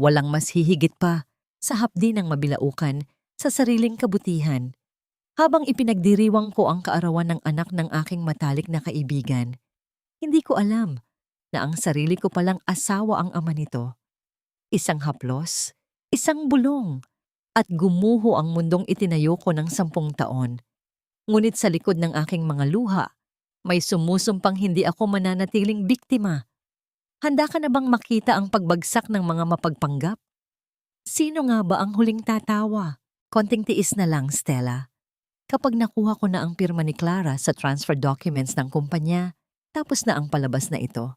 Walang mas hihigit pa sa hapdi ng mabilaukan sa sariling kabutihan. Habang ipinagdiriwang ko ang kaarawan ng anak ng aking matalik na kaibigan, hindi ko alam na ang sarili ko palang asawa ang ama nito. Isang haplos, isang bulong, at gumuho ang mundong itinayo ko ng 10 taon. Ngunit sa likod ng aking mga luha, may sumusumpang hindi ako mananatiling biktima. Handa ka na bang makita ang pagbagsak ng mga mapagpanggap? Sino nga ba ang huling tatawa? Konting tiis na lang, Stella. Kapag nakuha ko na ang pirma ni Clara sa transfer documents ng kumpanya, tapos na ang palabas na ito.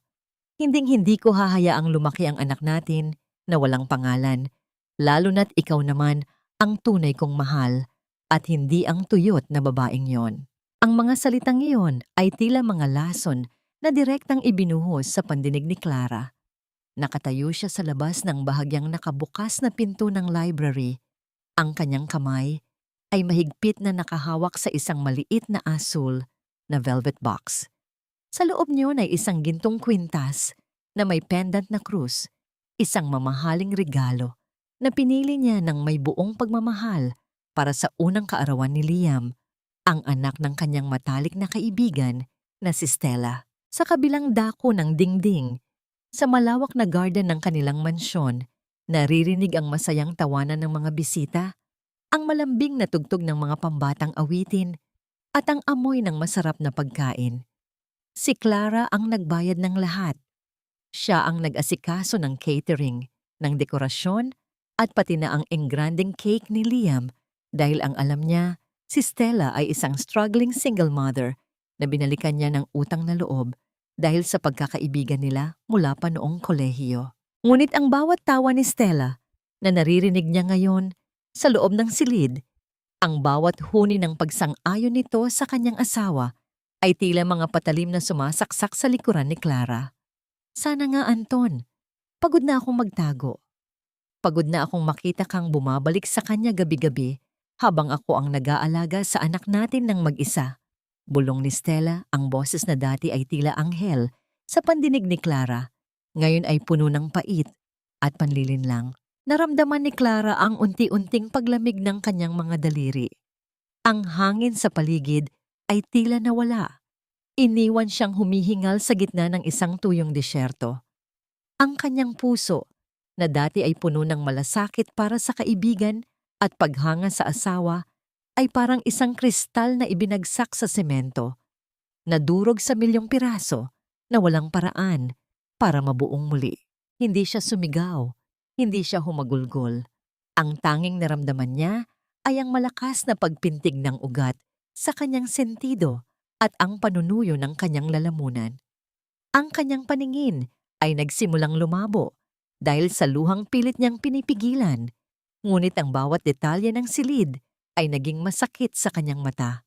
Hinding-hindi ko hahayaang lumaki ang anak natin na walang pangalan, lalo na't ikaw naman ang tunay kong mahal at hindi ang tuyot na babaeng yon. Ang mga salitang iyon ay tila mga lason na direktang ibinuhos sa pandinig ni Clara. Nakatayo siya sa labas ng bahagyang nakabukas na pinto ng library. Ang kanyang kamay ay mahigpit na nakahawak sa isang maliit na asul na velvet box. Sa loob niyon ay isang gintong kwintas na may pendant na krus, isang mamahaling regalo na pinili niya ng may buong pagmamahal para sa unang kaarawan ni Liam, ang anak ng kanyang matalik na kaibigan na si Stella. Sa kabilang dako ng dingding, sa malawak na garden ng kanilang mansyon, naririnig ang masayang tawanan ng mga bisita, ang malambing na tugtog ng mga pambatang awitin, at ang amoy ng masarap na pagkain. Si Clara ang nagbayad ng lahat. Siya ang nag-asikaso ng catering, ng dekorasyon, at pati na ang engranding cake ni Liam dahil ang alam niya, si Stella ay isang struggling single mother na binalikan niya ng utang na loob dahil sa pagkakaibigan nila mula pa noong kolehiyo. Ngunit ang bawat tawa ni Stella na naririnig niya ngayon sa loob ng silid, ang bawat huni ng pagsang-ayon nito sa kanyang asawa ay tila mga patalim na sumasaksak sa likuran ni Clara. Sana nga, Anton. Pagod na akong magtago. Pagod na akong makita kang bumabalik sa kanya gabi-gabi habang ako ang nag-aalaga sa anak natin ng mag-isa. Bulong ni Stella, ang boses na dati ay tila anghel sa pandinig ni Clara. Ngayon ay puno ng pait at panlilinlang. Naramdaman ni Clara ang unti-unting paglamig ng kanyang mga daliri. Ang hangin sa paligid ay tila nawala. Iniwan siyang humihingal sa gitna ng isang tuyong disyerto. Ang kanyang puso, na dati ay puno ng malasakit para sa kaibigan at paghanga sa asawa, ay parang isang kristal na ibinagsak sa semento, nadurog sa milyong piraso na walang paraan para mabuong muli. Hindi siya sumigaw, hindi siya humagulgol. Ang tanging naramdaman niya ay ang malakas na pagpintig ng ugat sa kanyang sentido at ang panunuyo ng kanyang lalamunan. Ang kanyang paningin ay nagsimulang lumabo dahil sa luhang pilit niyang pinipigilan, ngunit ang bawat detalye ng silid ay naging masakit sa kanyang mata.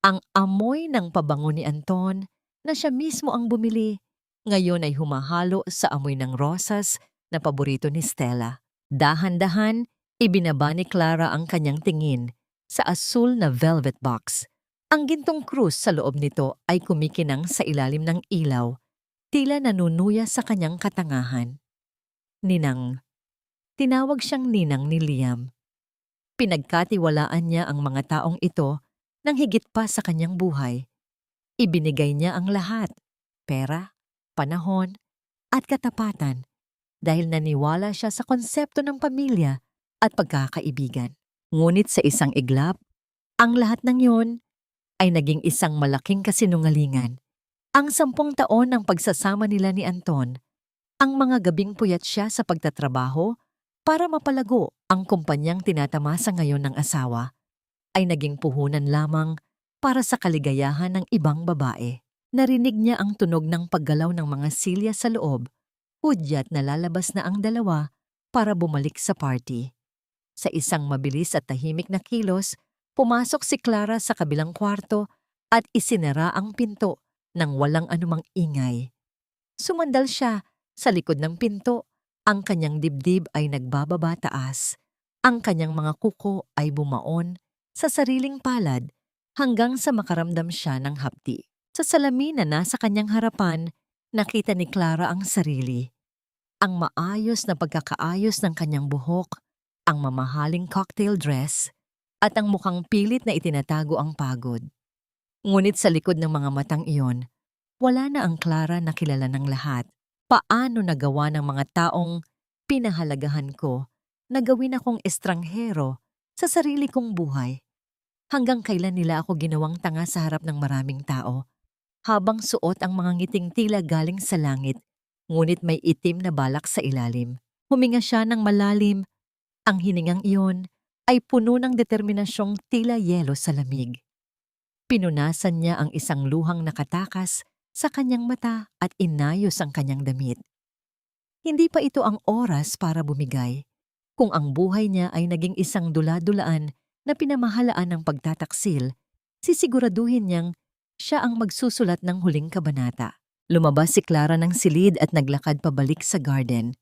Ang amoy ng pabango ni Anton na siya mismo ang bumili, ngayon ay humahalo sa amoy ng rosas na paborito ni Stella. Dahan-dahan, ibinaba ni Clara ang kanyang tingin sa asul na velvet box. Ang gintong krus sa loob nito ay kumikinang sa ilalim ng ilaw, tila nanunuya sa kanyang katangahan. Ninang. Tinawag siyang ninang ni Liam. Pinagkatiwalaan niya ang mga taong ito nang higit pa sa kanyang buhay. Ibinigay niya ang lahat, pera, panahon, at katapatan dahil naniwala siya sa konsepto ng pamilya at pagkakaibigan. Ngunit sa isang iglap, ang lahat ng yon ay naging isang malaking kasinungalingan. Ang 10 taon ng pagsasama nila ni Anton, ang mga gabing puyat siya sa pagtatrabaho para mapalago ang kumpanyang tinatamasa ngayon ng asawa, ay naging puhunan lamang para sa kaligayahan ng ibang babae. Narinig niya ang tunog ng paggalaw ng mga silya sa loob, hudyat na lalabas na ang dalawa para bumalik sa party. Sa isang mabilis at tahimik na kilos, pumasok si Clara sa kabilang kwarto at isinara ang pinto nang walang anumang ingay. Sumandal siya sa likod ng pinto, ang kanyang dibdib ay nagbababa taas. Ang kanyang mga kuko ay bumaon sa sariling palad hanggang sa makaramdam siya ng hapdi. Sa salamin na nasa kanyang harapan, nakita ni Clara ang sarili. Ang maayos na pagkakaayos ng kanyang buhok, ang mamahaling cocktail dress, at ang mukhang pilit na itinatago ang pagod. Ngunit sa likod ng mga matang iyon, wala na ang Clara na kilala ng lahat. Paano nagawa ng mga taong pinahalagahan ko na gawin akong estranghero sa sarili kong buhay? Hanggang kailan nila ako ginawang tanga sa harap ng maraming tao, habang suot ang mga ngiting tila galing sa langit, ngunit may itim na balak sa ilalim. Huminga siya ng malalim. Ang hiningang iyon ay puno ng determinasyong tila yelo sa lamig. Pinunasan niya ang isang luhang nakatakas sa kanyang mata at inayos ang kanyang damit. Hindi pa ito ang oras para bumigay. Kung ang buhay niya ay naging isang dula-dulaan na pinamahalaan ng pagtataksil, sisiguraduhin niyang siya ang magsusulat ng huling kabanata. Lumabas si Clara ng silid at naglakad pabalik sa garden.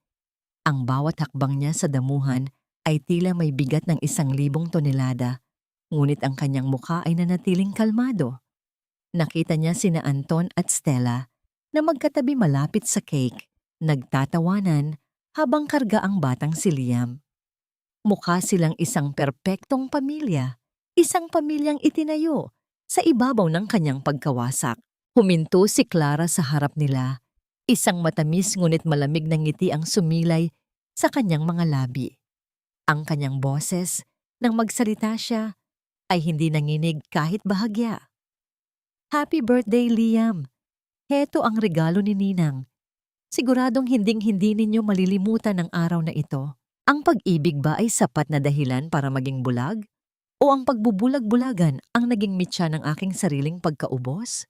Ang bawat hakbang niya sa damuhan ay tila may bigat ng 1,000 tonelada, ngunit ang kanyang mukha ay nanatiling kalmado. Nakita niya sina Anton at Stella na magkatabi malapit sa cake, nagtatawanan habang karga ang batang si Liam. Mukha silang isang perpektong pamilya, isang pamilyang itinayo sa ibabaw ng kanyang pagkawasak. Huminto si Clara sa harap nila, isang matamis ngunit malamig na ngiti ang sumilay sa kanyang mga labi. Ang kanyang boses, nang magsalita siya, ay hindi nanginig kahit bahagya. Happy birthday, Liam! Heto ang regalo ni Ninang. Siguradong hinding-hindi ninyo malilimutan ang araw na ito. Ang pag-ibig ba ay sapat na dahilan para maging bulag? O ang pagbubulag-bulagan ang naging mitya ng aking sariling pagkaubos?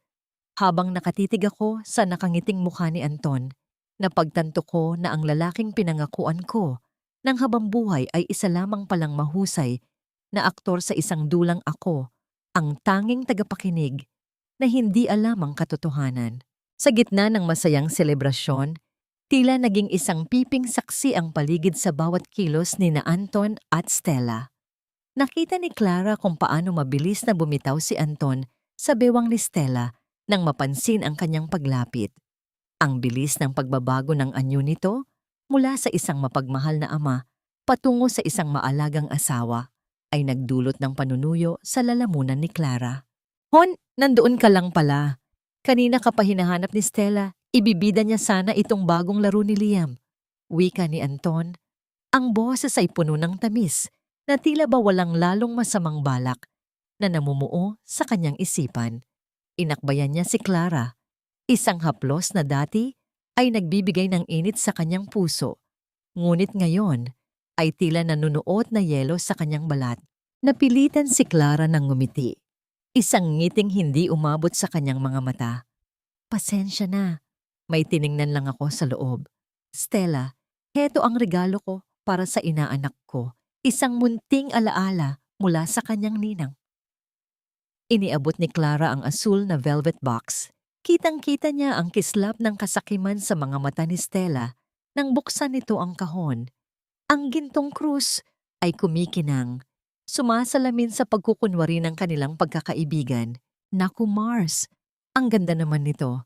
Habang nakatitig ako sa nakangiting mukha ni Anton, napagtanto ko na ang lalaking pinangakuan ko ng habang buhay ay isa lamang palang mahusay na aktor sa isang dulang ako, ang tanging tagapakinig na hindi alam ang katotohanan. Sa gitna ng masayang selebrasyon, tila naging isang piping saksi ang paligid sa bawat kilos ni na Anton at Stella. Nakita ni Clara kung paano mabilis na bumitaw si Anton sa bewang ni Stella nang mapansin ang kanyang paglapit. Ang bilis ng pagbabago ng anyo nito mula sa isang mapagmahal na ama patungo sa isang maalagang asawa ay nagdulot ng panunuyo sa lalamunan ni Clara. Hon, nandoon ka lang pala. Kanina ka pa hinahanap ni Stella, ibibida niya sana itong bagong laro ni Liam. Wika ni Anton. Ang boses ay puno ng tamis na tila ba walang lalong masamang balak na namumuo sa kanyang isipan. Inakbayan niya si Clara. Isang haplos na dati ay nagbibigay ng init sa kanyang puso. Ngunit ngayon ay tila nanunuot na yelo sa kanyang balat. Napilitan si Clara ng ngumiti. Isang ngiting hindi umabot sa kanyang mga mata. Pasensya na. May tiningnan lang ako sa loob. Stella, heto ang regalo ko para sa inaanak ko. Isang munting alaala mula sa kanyang ninang. Iniabot ni Clara ang asul na velvet box. Kitang-kita niya ang kislap ng kasakiman sa mga mata ni Stella nang buksan nito ang kahon. Ang gintong krus ay kumikinang, sumasalamin sa pagkukunwari ng kanilang pagkakaibigan. Naku Mars, ang ganda naman nito.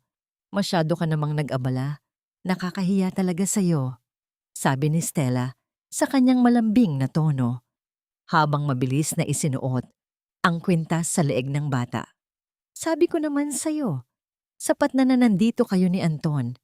Masyado ka namang nag-abala. Nakakahiya talaga sa'yo, sabi ni Stella sa kanyang malambing na tono, habang mabilis na isinuot ang kwintas sa leeg ng bata. Sabi ko naman sa'yo, sapat na nandito kayo ni Anton.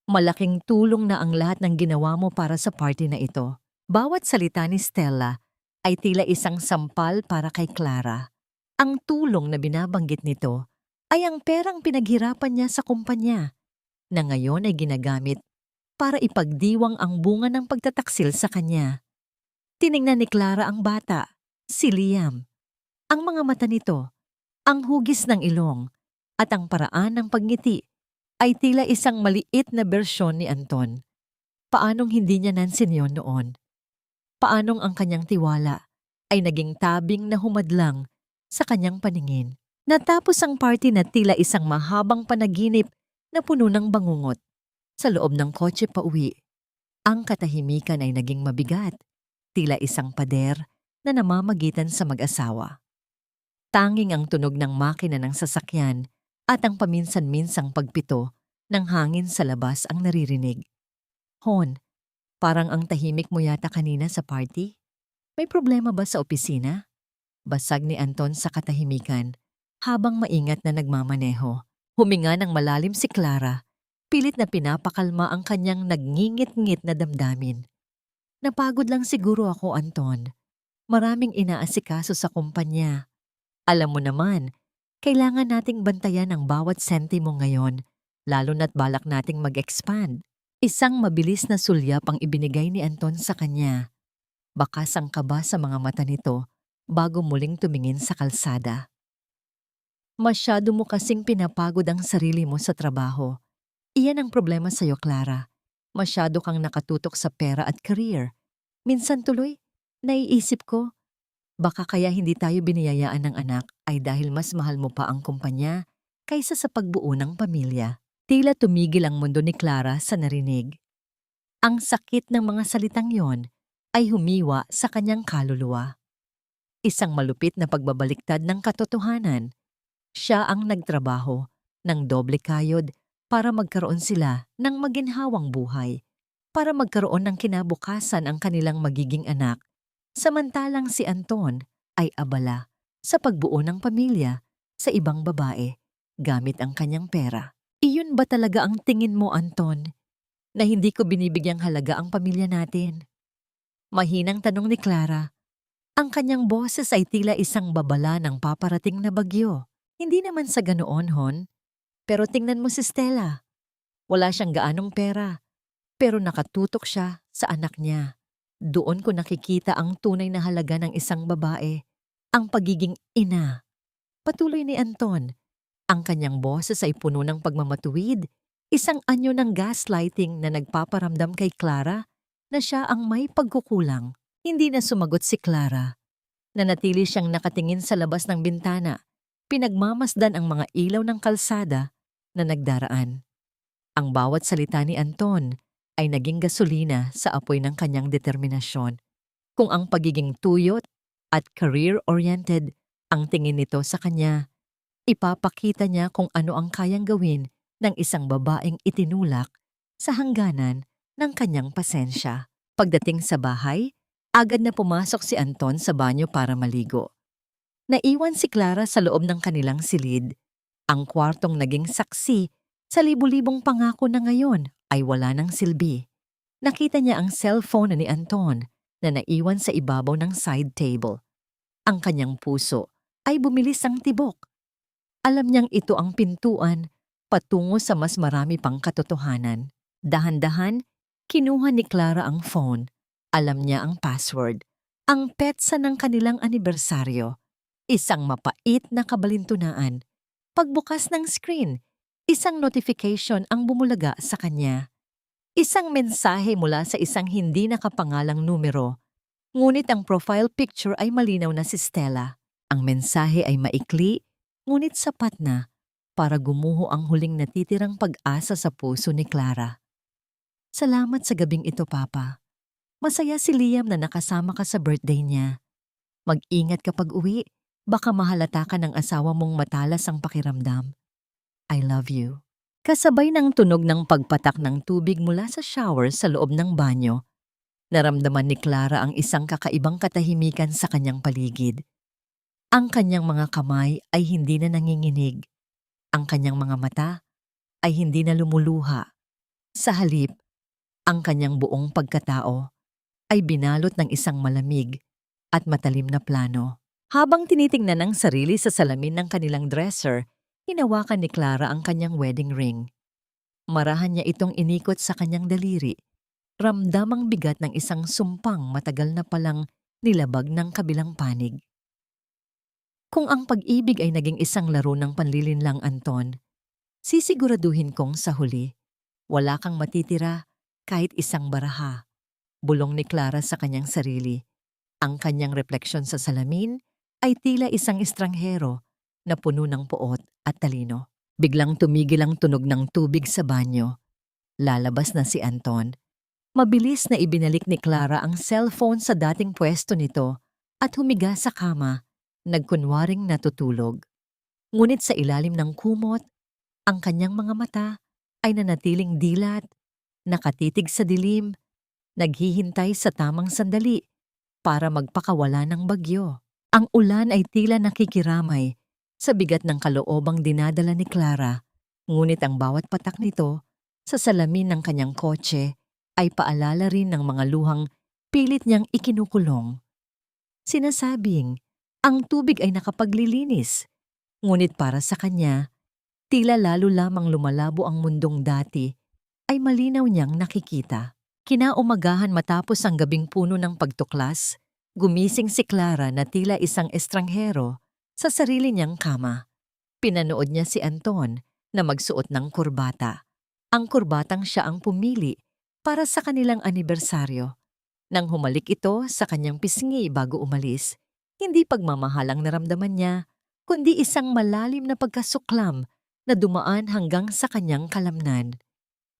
Malaking tulong na ang lahat ng ginawa mo para sa party na ito. Bawat salita ni Stella ay tila isang sampal para kay Clara. Ang tulong na binabanggit nito ay ang perang pinaghirapan niya sa kumpanya na ngayon ay ginagamit para ipagdiwang ang bunga ng pagtataksil sa kanya. Tiningnan ni Clara ang bata, si Liam. Ang mga mata nito, ang hugis ng ilong, at ang paraan ng pagngiti ay tila isang maliit na bersyon ni Anton. Paanong hindi niya nansin yon noon? Paanong ang kanyang tiwala ay naging tabing na humadlang sa kanyang paningin? Natapos ang party na tila isang mahabang panaginip na puno ng bangungot. Sa loob ng kotse pauwi, ang katahimikan ay naging mabigat, tila isang pader na namamagitan sa mag-asawa. Tanging ang tunog ng makina ng sasakyan at ang paminsan-minsang pagpito ng hangin sa labas ang naririnig. Hon, parang ang tahimik mo yata kanina sa party. May problema ba sa opisina? Basag ni Anton sa katahimikan habang maingat na nagmamaneho. Huminga ng malalim si Clara, pilit na pinapakalma ang kanyang nagngingit-ngit na damdamin. Napagod lang siguro ako, Anton. Maraming inaasikaso sa kumpanya. Alam mo naman, kailangan nating bantayan ang bawat sentimo ngayon, lalo na't balak nating mag-expand. Isang mabilis na sulyap ang ibinigay ni Anton sa kanya. Bakas ang kaba sa mga mata nito bago muling tumingin sa kalsada. Masyado mo kasing pinapagod ang sarili mo sa trabaho. Iyan ang problema sa'yo, Clara. Masyado kang nakatutok sa pera at career. Minsan tuloy, naiisip ko, baka kaya hindi tayo biniyayaan ng anak ay dahil mas mahal mo pa ang kumpanya kaysa sa pagbuo ng pamilya. Tila tumigil ang mundo ni Clara sa narinig. Ang sakit ng mga salitang yon ay humiwa sa kanyang kaluluwa. Isang malupit na pagbabaliktad ng katotohanan. Siya ang nagtrabaho ng doble kayod para magkaroon sila ng maginhawang buhay, para magkaroon ng kinabukasan ang kanilang magiging anak, samantalang si Anton ay abala sa pagbuo ng pamilya sa ibang babae gamit ang kanyang pera. Iyon ba talaga ang tingin mo, Anton, na hindi ko binibigyang halaga ang pamilya natin? Mahinang tanong ni Clara. Ang kanyang boses ay tila isang babala ng paparating na bagyo. Hindi naman sa ganoon, Hon. Pero tingnan mo si Stella. Wala siyang gaanong pera, pero nakatutok siya sa anak niya. Doon ko nakikita ang tunay na halaga ng isang babae, ang pagiging ina. Patuloy ni Anton. Ang kanyang boses ay puno ng pagmamatuwid, isang anyo ng gaslighting na nagpaparamdam kay Clara na siya ang may pagkukulang. Hindi na sumagot si Clara. Nanatili siyang nakatingin sa labas ng bintana. Pinagmamasdan ang mga ilaw ng kalsada na nagdaraan. Ang bawat salita ni Anton ay naging gasolina sa apoy ng kanyang determinasyon. Kung ang pagiging tuyot at career-oriented ang tingin nito sa kanya, ipapakita niya kung ano ang kayang gawin ng isang babaeng itinulak sa hangganan ng kanyang pasensya. Pagdating sa bahay, agad na pumasok si Anton sa banyo para maligo. Naiwan si Clara sa loob ng kanilang silid. Ang kwartong naging saksi sa libu-libong pangako na ngayon ay wala ng silbi. Nakita niya ang cellphone ni Anton na naiwan sa ibabaw ng side table. Ang kanyang puso ay bumilis ang tibok. Alam niyang ito ang pintuan patungo sa mas marami pang katotohanan. Dahan-dahan, kinuha ni Clara ang phone. Alam niya ang password. Ang petsa ng kanilang anibersaryo. Isang mapait na kabalintunaan. Pagbukas ng screen, isang notification ang bumulaga sa kanya. Isang mensahe mula sa isang hindi nakapangalang numero. Ngunit ang profile picture ay malinaw na si Stella. Ang mensahe ay maikli, ngunit sapat na para gumuho ang huling natitirang pag-asa sa puso ni Clara. Salamat sa gabing ito, Papa. Masaya si Liam na nakasama ka sa birthday niya. Mag-ingat kapag uwi. Baka mahalata ka ng asawa mong matalas ang pakiramdam. I love you. Kasabay ng tunog ng pagpatak ng tubig mula sa shower sa loob ng banyo, naramdaman ni Clara ang isang kakaibang katahimikan sa kanyang paligid. Ang kanyang mga kamay ay hindi na nanginginig. Ang kanyang mga mata ay hindi na lumuluha. Sa halip, ang kanyang buong pagkatao ay binalot ng isang malamig at matalim na plano. Habang tinitingnan ang sarili sa salamin ng kanilang dresser, hinawakan ni Clara ang kanyang wedding ring. Marahan niya itong inikot sa kanyang daliri. Ramdam ang bigat ng isang sumpang matagal na palang nilabag ng kabilang panig. Kung ang pag-ibig ay naging isang laro ng panlilinlang, Anton, sisiguraduhin kong sa huli, wala kang matitira kahit isang baraha. Bulong ni Clara sa kanyang sarili. Ang kanyang refleksyon sa salamin ay tila isang estranghero na puno ng puot at talino. Biglang tumigil ang tunog ng tubig sa banyo. Lalabas na si Anton. Mabilis na ibinalik ni Clara ang cellphone sa dating pwesto nito at humiga sa kama, nagkunwaring natutulog. Ngunit sa ilalim ng kumot, ang kanyang mga mata ay nanatiling dilat, nakatitig sa dilim, naghihintay sa tamang sandali para magpakawala ng bagyo. Ang ulan ay tila nakikiramay sa bigat ng kaloobang dinadala ni Clara, ngunit ang bawat patak nito sa salamin ng kanyang kotse ay paalala rin ng mga luhang pilit niyang ikinukulong. Sinasabing, ang tubig ay nakapaglilinis, ngunit para sa kanya, tila lalo lamang lumalabo ang mundong dati ay malinaw niyang nakikita. Kinaumagahan matapos ang gabing puno ng pagtuklas, gumising si Clara na tila isang estranghero sa sarili niyang kama. Pinanood niya si Anton na magsuot ng kurbata. Ang kurbatang siya ang pumili para sa kanilang anibersaryo. Nang humalik ito sa kanyang pisngi bago umalis, hindi pagmamahal ang naramdaman niya, kundi isang malalim na pagkasuklam na dumaan hanggang sa kanyang kalamnan.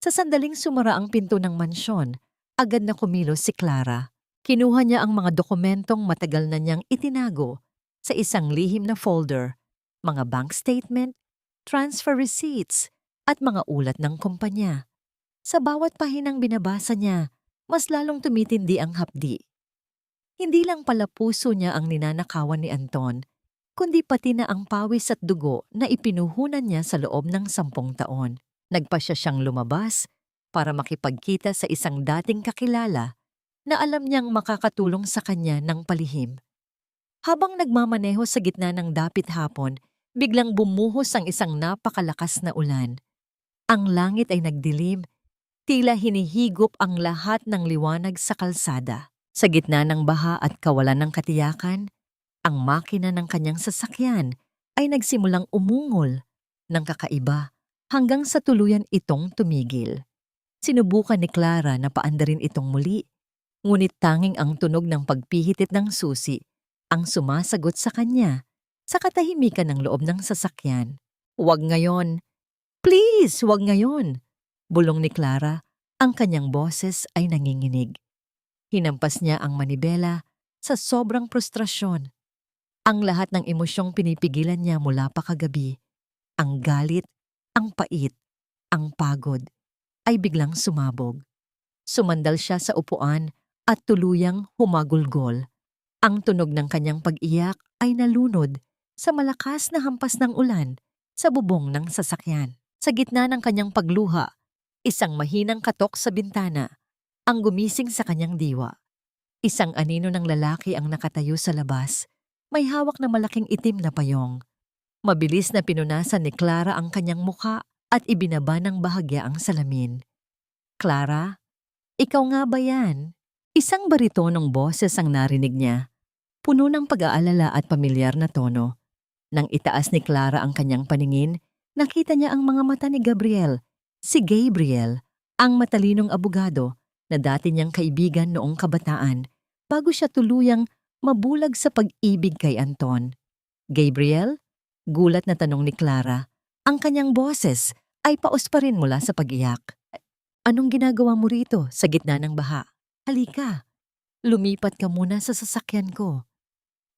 Sa sandaling sumara ang pinto ng mansyon, agad na kumilos si Clara. Kinuha niya ang mga dokumentong matagal na niyang itinago sa isang lihim na folder, mga bank statement, transfer receipts, at mga ulat ng kumpanya. Sa bawat pahinang binabasa niya, mas lalong tumitindi ang hapdi. Hindi lang pala puso niya ang ninanakawan ni Anton, kundi pati na ang pawis at dugo na ipinuhunan niya sa loob ng 10 taon. Nagpasya siyang lumabas para makipagkita sa isang dating kakilala na alam niyang makakatulong sa kanya ng palihim. Habang nagmamaneho sa gitna ng dapit hapon, biglang bumuhos ang isang napakalakas na ulan. Ang langit ay nagdilim, tila hinihigop ang lahat ng liwanag sa kalsada. Sa gitna ng baha at kawalan ng katiyakan, ang makina ng kanyang sasakyan ay nagsimulang umungol ng kakaiba hanggang sa tuluyan itong tumigil. Sinubukan ni Clara na paandarin itong muli, ngunit tanging ang tunog ng pagpihitit ng susi ang sumasagot sa kanya sa katahimikan ng loob ng sasakyan. "Huwag ngayon! Please, huwag ngayon!" bulong ni Clara, ang kanyang boses ay nanginginig. Hinampas niya ang manibela sa sobrang frustrasyon. Ang lahat ng emosyong pinipigilan niya mula pa kagabi, ang galit, ang pait, ang pagod, ay biglang sumabog. Sumandal siya sa upuan at tuluyang humagulgol. Ang tunog ng kanyang pag-iyak ay nalunod sa malakas na hampas ng ulan sa bubong ng sasakyan. Sa gitna ng kanyang pagluha, isang mahinang katok sa bintana ang gumising sa kanyang diwa. Isang anino ng lalaki ang nakatayo sa labas, may hawak na malaking itim na payong. Mabilis na pinunasan ni Clara ang kanyang mukha at ibinaba ng bahagya ang salamin. "Clara, ikaw nga ba yan?" Isang baritonong boses ang narinig niya, puno ng pag-aalala at pamilyar na tono. Nang itaas ni Clara ang kanyang paningin, nakita niya ang mga mata ni Gabriel, si Gabriel, ang matalinong abogado na dati niyang kaibigan noong kabataan bago siya tuluyang mabulag sa pag-ibig kay Anton. "Gabriel?" Gulat na tanong ni Clara. Ang kanyang boses ay paus pa rin mula sa pag-iyak. "Anong ginagawa mo rito sa gitna ng baha? Halika, lumipat ka muna sa sasakyan ko.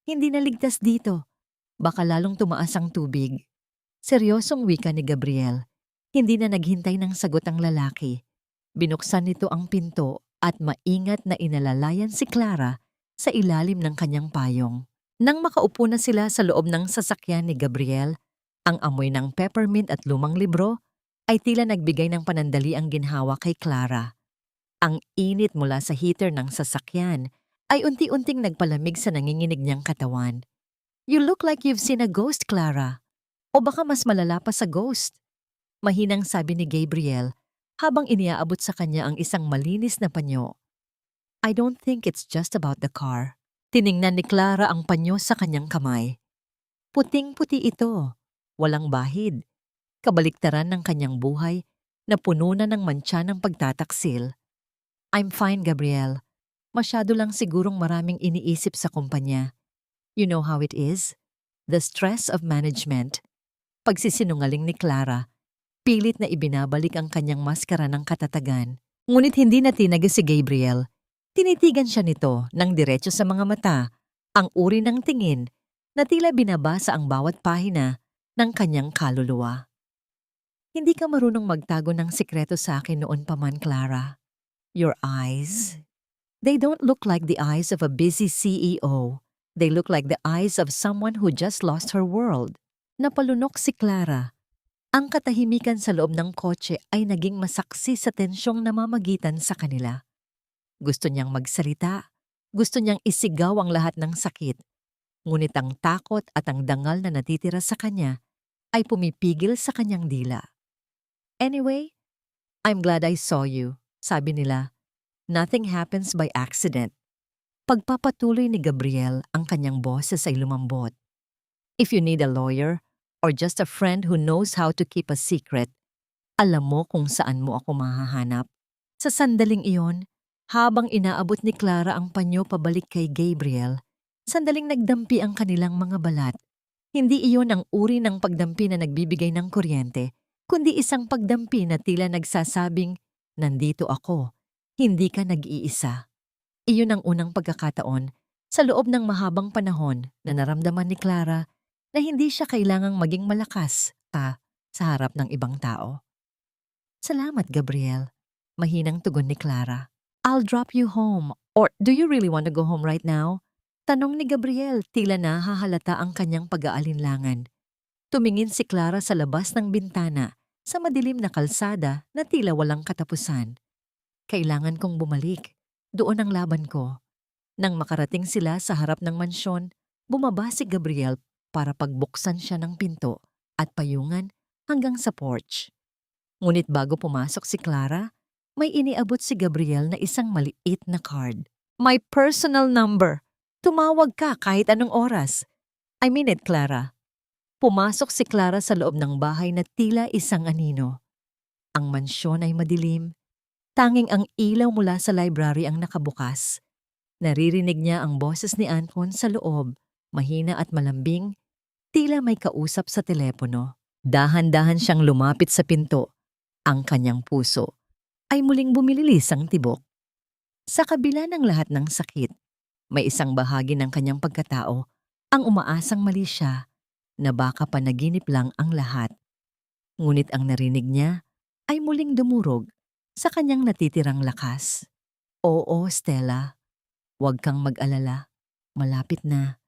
Hindi na ligtas dito. Baka lalong tumaas ang tubig." Seryosong wika ni Gabriel. Hindi na naghintay ng sagot ang lalaki. Binuksan nito ang pinto at maingat na inalalayan si Clara sa ilalim ng kanyang payong. Nang makaupo na sila sa loob ng sasakyan ni Gabriel, ang amoy ng peppermint at lumang libro ay tila nagbigay ng panandali ang ginhawa kay Clara. Ang init mula sa heater ng sasakyan ay unti-unting nagpalamig sa nanginginig niyang katawan. "You look like you've seen a ghost, Clara. O baka mas malala pa sa ghost," mahinang sabi ni Gabriel habang iniaabot sa kanya ang isang malinis na panyo. "I don't think it's just about the car." Tiningnan ni Clara ang panyo sa kanyang kamay. Puting-puti ito, walang bahid, kabaliktaran ng kanyang buhay na puno na ng mantsa ng pagtataksil. "I'm fine, Gabriel. Masyado lang sigurong maraming iniisip sa kumpanya. You know how it is? The stress of management." Pagsisinungaling ni Clara, pilit na ibinabalik ang kanyang maskara ng katatagan. Ngunit hindi na tinaga si Gabriel. Tinitigan siya nito ng diretso sa mga mata, ang uri ng tingin na tila binabasa ang bawat pahina ng kanyang kaluluwa. Hindi ka marunong magtago ng sikreto sa akin noon pa man, Clara. Your eyes, they don't look like the eyes of a busy CEO. They look like the eyes of someone who just lost her world. Napalunok si Clara. Ang katahimikan sa loob ng kotse ay naging masaksi sa tensyong namamagitan sa kanila. Gusto niyang magsalita. Gusto niyang isigaw ang lahat ng sakit. Ngunit ang takot at ang dangal na natitira sa kanya ay pumipigil sa kanyang dila. Anyway, I'm glad I saw you, sabi nila. Nothing happens by accident. Pagpapatuloy ni Gabriel, ang kanyang boses ay lumambot. If you need a lawyer or just a friend who knows how to keep a secret, alam mo kung saan mo ako mahahanap. Sa sandaling iyon, habang inaabot ni Clara ang panyo pabalik kay Gabriel, sandaling nagdampi ang kanilang mga balat. Hindi iyon ang uri ng pagdampi na nagbibigay ng kuryente, kundi isang pagdampi na tila nagsasabing, nandito ako, hindi ka nag-iisa. Iyon ang unang pagkakataon sa loob ng mahabang panahon na naramdaman ni Clara na hindi siya kailangang maging malakas sa harap ng ibang tao. Salamat, Gabriel. Mahinang tugon ni Clara. I'll drop you home. Or do you really want to go home right now? Tanong ni Gabriel, tila na hahalata ang kanyang pag-aalinlangan. Tumingin si Clara sa labas ng bintana sa madilim na kalsada na tila walang katapusan. Kailangan kong bumalik. Doon ang laban ko. Nang makarating sila sa harap ng mansyon, bumaba si Gabriel para pagbuksan siya ng pinto at payungan hanggang sa porch. Ngunit bago pumasok si Clara, may iniabot si Gabriel na isang maliit na card. My personal number. Tumawag ka kahit anong oras. I mean it, Clara. Pumasok si Clara sa loob ng bahay na tila isang anino. Ang mansyon ay madilim. Tanging ang ilaw mula sa library ang nakabukas. Naririnig niya ang boses ni Anton sa loob, mahina at malambing, tila may kausap sa telepono. Dahan-dahan siyang lumapit sa pinto. Ang kanyang puso ay muling bumililis ang tibok. Sa kabila ng lahat ng sakit, may isang bahagi ng kanyang pagkatao ang umaasang mali siya na baka panaginip lang ang lahat. Ngunit ang narinig niya ay muling dumurog sa kanyang natitirang lakas. Oo, Stella. Huwag kang mag-alala. Malapit na.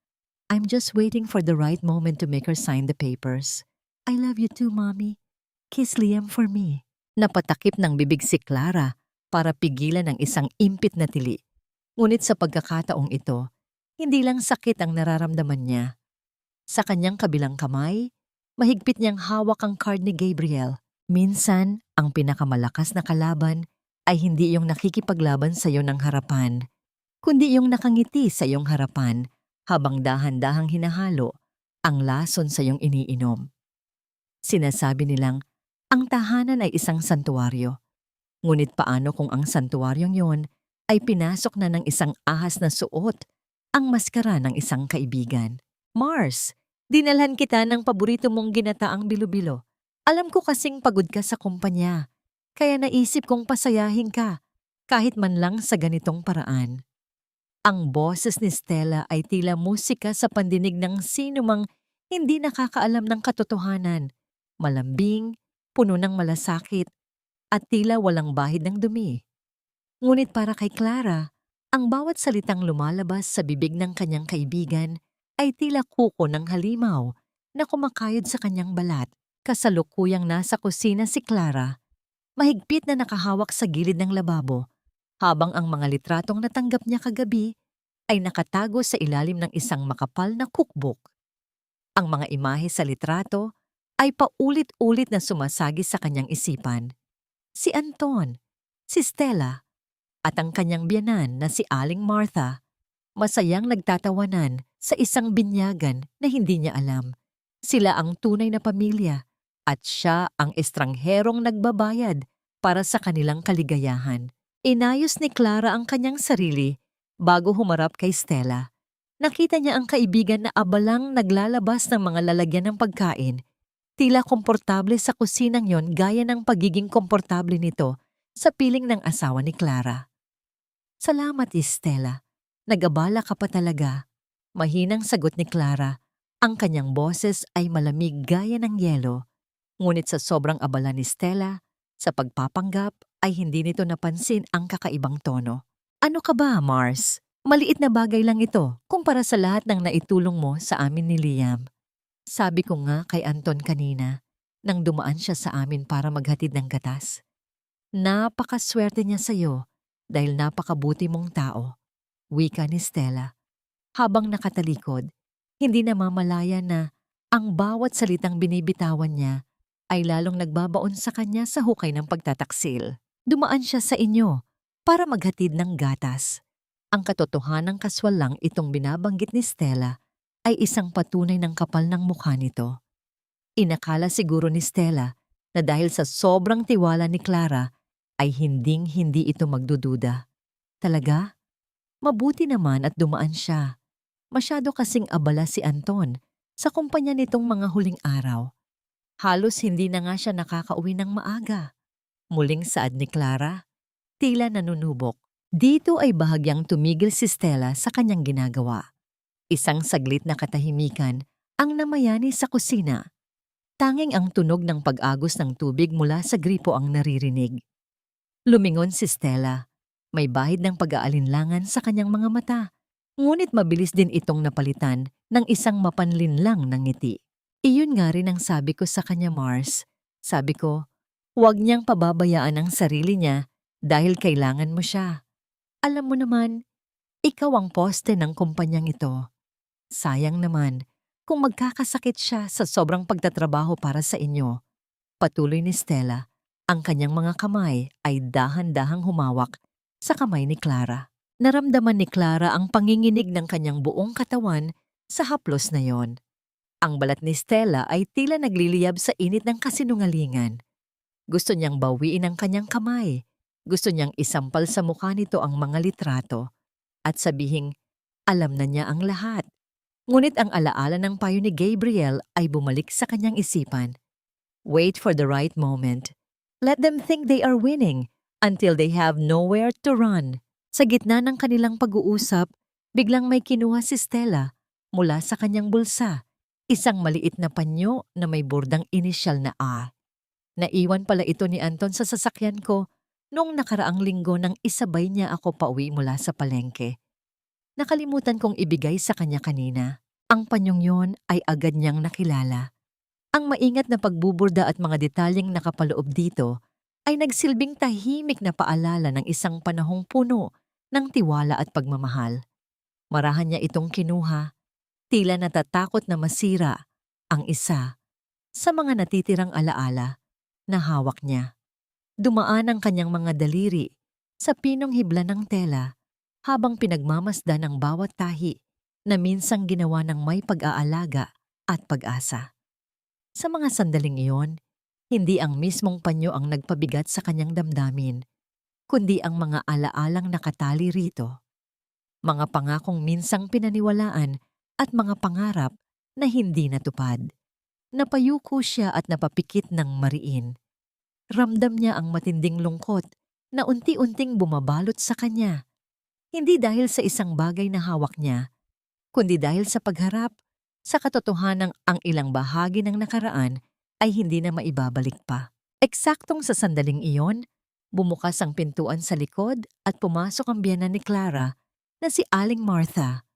I'm just waiting for the right moment to make her sign the papers. I love you too, Mommy. Kiss Liam for me. Napatakip ng bibig si Clara para pigilan ang isang impit na tili. Ngunit sa pagkakataong ito, hindi lang sakit ang nararamdaman niya. Sa kanyang kabilang kamay, mahigpit niyang hawak ang card ni Gabriel. Minsan, ang pinakamalakas na kalaban ay hindi yung nakikipaglaban sa iyo ng harapan, kundi yung nakangiti sa iyong harapan habang dahan-dahang hinahalo ang lason sa iyong iniinom. Sinasabi nilang, ang tahanan ay isang santuwaryo. Ngunit paano kung ang santuwaryong yon ay pinasok na ng isang ahas na suot, ang maskara ng isang kaibigan? Mars, dinalhan kita ng paborito mong ginataang bilo-bilo. Alam ko kasing pagod ka sa kumpanya, kaya naisip kong pasayahin ka, kahit man lang sa ganitong paraan. Ang boses ni Stella ay tila musika sa pandinig ng sino mang hindi nakakaalam ng katotohanan, malambing, puno ng malasakit, at tila walang bahid ng dumi. Ngunit para kay Clara, ang bawat salitang lumalabas sa bibig ng kanyang kaibigan ay tila kuko ng halimaw na kumakayod sa kanyang balat. Kasalukuyang nasa kusina si Clara, mahigpit na nakahawak sa gilid ng lababo, habang ang mga litratong natanggap niya kagabi ay nakatago sa ilalim ng isang makapal na cookbook. Ang mga imahe sa litrato ay paulit-ulit na sumasagi sa kanyang isipan. Si Anton, si Stella, at ang kanyang biyanan na si Aling Martha, masayang nagtatawanan sa isang binyagan na hindi niya alam. Sila ang tunay na pamilya at siya ang estrangherong nagbabayad para sa kanilang kaligayahan. Inayos ni Clara ang kanyang sarili bago humarap kay Stella. Nakita niya ang kaibigan na abalang naglalabas ng mga lalagyan ng pagkain. Tila komportable sa kusinang yon gaya ng pagiging komportable nito sa piling ng asawa ni Clara. Salamat, Stella. Nag-abala ka pa talaga. Mahinang sagot ni Clara. Ang kanyang boses ay malamig gaya ng yelo. Ngunit sa sobrang abala ni Stella, sa pagpapanggap ay hindi nito napansin ang kakaibang tono. Ano ka ba, Mars? Maliit na bagay lang ito kumpara sa lahat ng naitulong mo sa amin ni Liam. Sabi ko nga kay Anton kanina nang dumaan siya sa amin para maghatid ng gatas. Napakaswerte niya sa'yo dahil napakabuti mong tao, wika ni Stella. Habang nakatalikod, hindi namamalaya na ang bawat salitang binibitawan niya ay lalong nagbabaon sa kanya sa hukay ng pagtataksil. Dumaan siya sa inyo para maghatid ng gatas. Ang katotohanang kaswal lang itong binabanggit ni Stella ay isang patunay ng kapal ng mukha nito. Inakala siguro ni Stella na dahil sa sobrang tiwala ni Clara ay hinding-hindi ito magdududa. Talaga? Mabuti naman at dumaan siya. Masyado kasing abala si Anton sa kumpanya nitong mga huling araw. Halos hindi na nga siya nakakauwi ng maaga. Muling saad ni Clara, tila nanunubok. Dito ay bahagyang tumigil si Stella sa kanyang ginagawa. Isang saglit na katahimikan ang namayani sa kusina. Tanging ang tunog ng pag-agos ng tubig mula sa gripo ang naririnig. Lumingon si Stella. May bahid ng pag-aalinlangan sa kanyang mga mata. Ngunit mabilis din itong napalitan ng isang mapanlinlang ng ngiti. Iyon nga rin ang sabi ko sa kanya, Mars. Sabi ko, huwag niyang pababayaan ang sarili niya dahil kailangan mo siya. Alam mo naman, ikaw ang poste ng kumpanyang ito. Sayang naman kung magkakasakit siya sa sobrang pagtatrabaho para sa inyo. Patuloy ni Stella, ang kanyang mga kamay ay dahan-dahang humawak sa kamay ni Clara. Naramdaman ni Clara ang panginginig ng kanyang buong katawan sa haplos na yon. Ang balat ni Stella ay tila nagliliyab sa init ng kasinungalingan. Gusto niyang bawiin ang kanyang kamay. Gusto niyang isampal sa mukha nito ang mga litrato at sabihing alam na niya ang lahat. Ngunit ang alaala ng payo ni Gabriel ay bumalik sa kanyang isipan. Wait for the right moment. Let them think they are winning until they have nowhere to run. Sa gitna ng kanilang pag-uusap, biglang may kinuha si Stella mula sa kanyang bulsa. Isang maliit na panyo na may bordang inisyal na A. Naiwan pala ito ni Anton sa sasakyan ko noong nakaraang linggo nang isabay niya ako pauwi mula sa palengke. Nakalimutan kong ibigay sa kanya kanina. Ang panyong yon ay agad niyang nakilala. Ang maingat na pagbuburda at mga detalyeng nakapaloob dito ay nagsilbing tahimik na paalala ng isang panahong puno ng tiwala at pagmamahal. Marahan niya itong kinuha, tila natatakot na masira ang isa sa mga natitirang alaala na hawak niya. Dumaan ang kanyang mga daliri sa pinong hibla ng tela habang pinagmamasdan ang bawat tahi na minsang ginawa ng may pag-aalaga at pag-asa. Sa mga sandaling iyon, hindi ang mismong panyo ang nagpabigat sa kanyang damdamin, kundi ang mga alaalang nakatali rito. Mga pangakong minsang pinaniwalaan at mga pangarap na hindi natupad. Napayuko siya at napapikit ng mariin. Ramdam niya ang matinding lungkot na unti-unting bumabalot sa kanya. Hindi dahil sa isang bagay na hawak niya, kundi dahil sa pagharap sa katotohanang ang ilang bahagi ng nakaraan ay hindi na maibabalik pa. Eksaktong sa sandaling iyon, bumukas ang pintuan sa likod at pumasok ang biyenan ni Clara na si Aling Martha.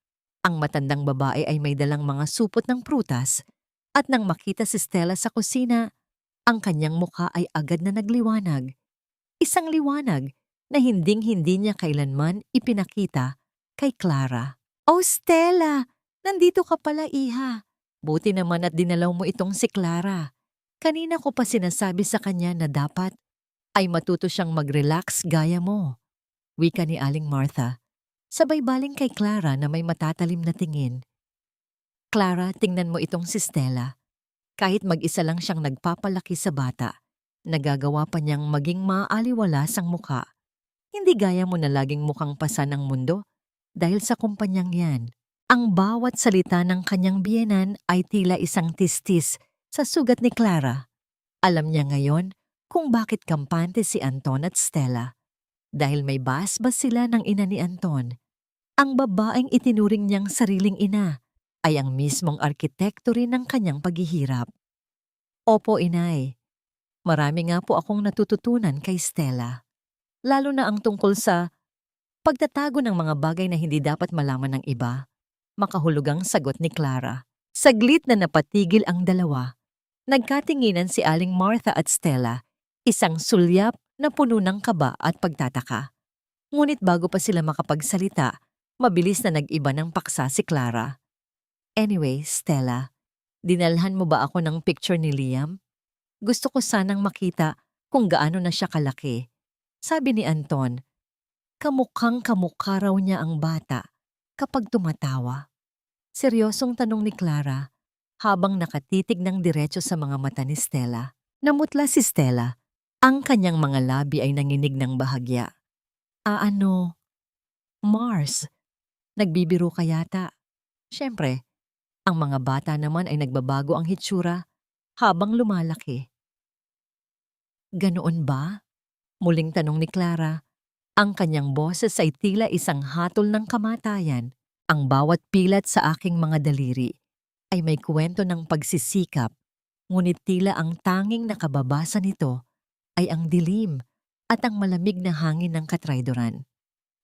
Ang matandang babae ay may dalang mga supot ng prutas at nang makita si Stella sa kusina, ang kanyang mukha ay agad na nagliwanag. Isang liwanag na hinding-hindi niya kailanman ipinakita kay Clara. "Oh Stella, nandito ka pala iha. Buti naman at dinalaw mo itong si Clara. Kanina ko pa sinasabi sa kanya na dapat ay matuto siyang mag-relax gaya mo," wika ni Aling Martha. Sabay baling kay Clara na may matatalim na tingin. "Clara, tingnan mo itong si Stella. Kahit mag-isa lang siyang nagpapalaki sa bata, nagagawa pa niyang maging maaliwalas ang mukha. Hindi gaya mo na laging mukhang pasan ng mundo dahil sa kumpanyang yan." Ang bawat salita ng kanyang biyenan ay tila isang tistis sa sugat ni Clara. Alam niya ngayon kung bakit kampante si Anton at Stella. Dahil may basbas sila ng ina ni Anton. Ang babaeng itinuring niyang sariling ina ay ang mismong arkitekto rin ng kanyang paghihirap. Opo, inay. Marami nga po akong natututunan kay Stella. Lalo na ang tungkol sa pagtatago ng mga bagay na hindi dapat malaman ng iba. Makahulugang sagot ni Clara. Saglit na napatigil ang dalawa. Nagkatinginan si Aling Martha at Stella, isang sulyap na puno ng kaba at pagtataka. Ngunit bago pa sila makapagsalita, mabilis na nag-iba ng paksa si Clara. Anyway, Stella, dinalhan mo ba ako ng picture ni Liam? Gusto ko sanang makita kung gaano na siya kalaki. Sabi ni Anton, kamukhang kamukha raw niya ang bata kapag tumatawa. Seryosong tanong ni Clara habang nakatitig ng diretso sa mga mata ni Stella. Namutla si Stella. Ang kanyang mga labi ay nanginig ng bahagya. Ano? Mars. Nagbibiro ka yata. Siyempre, ang mga bata naman ay nagbabago ang hitsura habang lumalaki. Ganoon ba? Muling tanong ni Clara. Ang kanyang boses ay tila isang hatol ng kamatayan. Ang bawat pilat sa aking mga daliri ay may kwento ng pagsisikap, ngunit tila ang tanging nakababasa nito ay ang dilim at ang malamig na hangin ng katraydoran.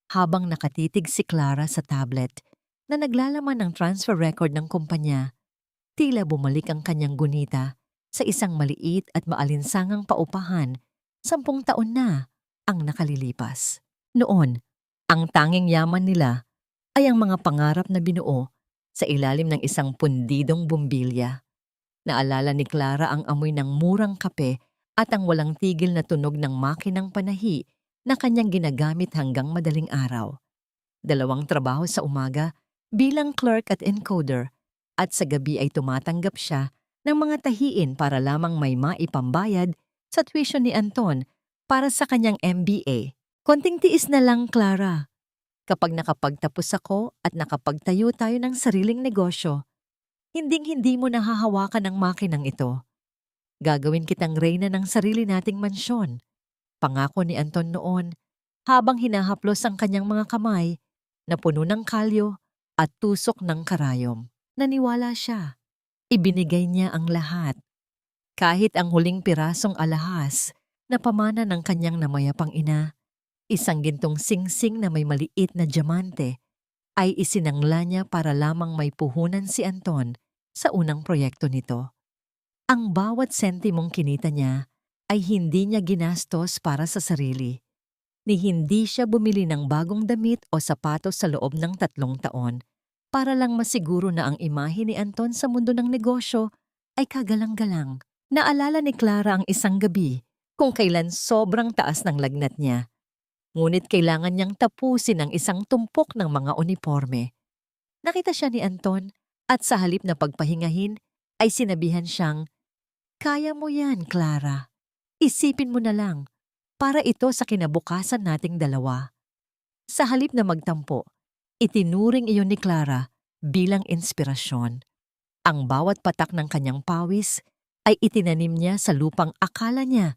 Habang nakatitig si Clara sa tablet na naglalaman ng transfer record ng kumpanya, tila bumalik ang kanyang gunita sa isang maliit at maalinsangang paupahan 10 taon na ang nakalilipas. Noon, ang tanging yaman nila ay ang mga pangarap na binuo sa ilalim ng isang pundidong bumbilya. Naalala ni Clara ang amoy ng murang kape at ang walang tigil na tunog ng makinang panahi na kanyang ginagamit hanggang madaling araw. 2 trabaho sa umaga bilang clerk at encoder at sa gabi ay tumatanggap siya ng mga tahiin para lamang may maipambayad sa tuition ni Anton para sa kanyang MBA. Konting tiis na lang, Clara. Kapag nakapagtapos ako at nakapagtayo tayo ng sariling negosyo, hinding-hindi mo nahahawakan ang makinang ito. Gagawin kitang reyna ng sarili nating mansyon. Pangako ni Anton noon habang hinahaplos ang kanyang mga kamay na puno ng kalyo at tusok ng karayom. Naniwala siya. Ibinigay niya ang lahat. Kahit ang huling pirasong alahas na pamana ng kanyang namayapang ina, isang gintong singsing na may maliit na diamante, ay isinangla niya para lamang may puhunan si Anton sa unang proyekto nito. Ang bawat sentimong kinita niya ay hindi niya ginastos para sa sarili, ni hindi siya bumili ng bagong damit o sapatos sa loob ng 3 taon para lang masiguro na ang imahe ni Anton sa mundo ng negosyo ay kagalang-galang. Naalala ni Clara ang isang gabi kung kailan sobrang taas ng lagnat niya. Ngunit kailangan niyang tapusin ang isang tumpok ng mga uniforme. Nakita siya ni Anton at sa halip na pagpahingahin ay sinabihan siyang, "Kaya mo yan, Clara. Isipin mo na lang, para ito sa kinabukasan nating dalawa." Sa halip na magtampo, itinuring iyon ni Clara bilang inspirasyon. Ang bawat patak ng kanyang pawis ay itinanim niya sa lupang akala niya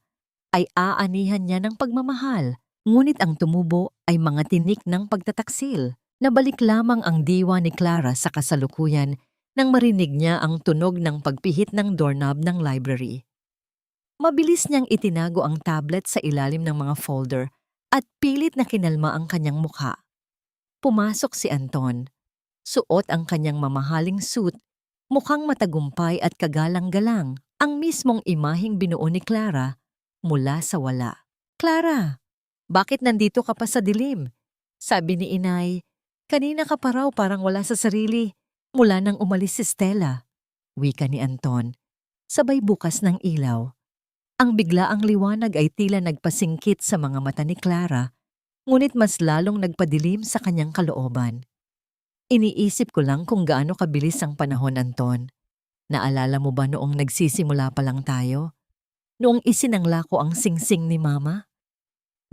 ay aanihan niya ng pagmamahal. Ngunit ang tumubo ay mga tinik ng pagtataksil. Nabalik lamang ang diwa ni Clara sa kasalukuyan nang marinig niya ang tunog ng pagpihit ng doorknob ng library. Mabilis niyang itinago ang tablet sa ilalim ng mga folder at pilit na kinalma ang kanyang mukha. Pumasok si Anton. Suot ang kanyang mamahaling suit, mukhang matagumpay at kagalang-galang, ang mismong imaheng binuo ni Clara mula sa wala. "Clara, bakit nandito ka pa sa dilim?" Sabi ni Inay. "Kanina ka pa raw parang wala sa sarili mula nang umalis si Stella." Wika ni Anton, sabay bukas ng ilaw. Ang biglaang liwanag ay tila nagpasingkit sa mga mata ni Clara, ngunit mas lalong nagpadilim sa kanyang kalooban. "Iniisip ko lang kung gaano kabilis ang panahon, Anton. Naalala mo ba noong nagsisimula pa lang tayo? Noong isinangla ko ang singsing ni Mama?"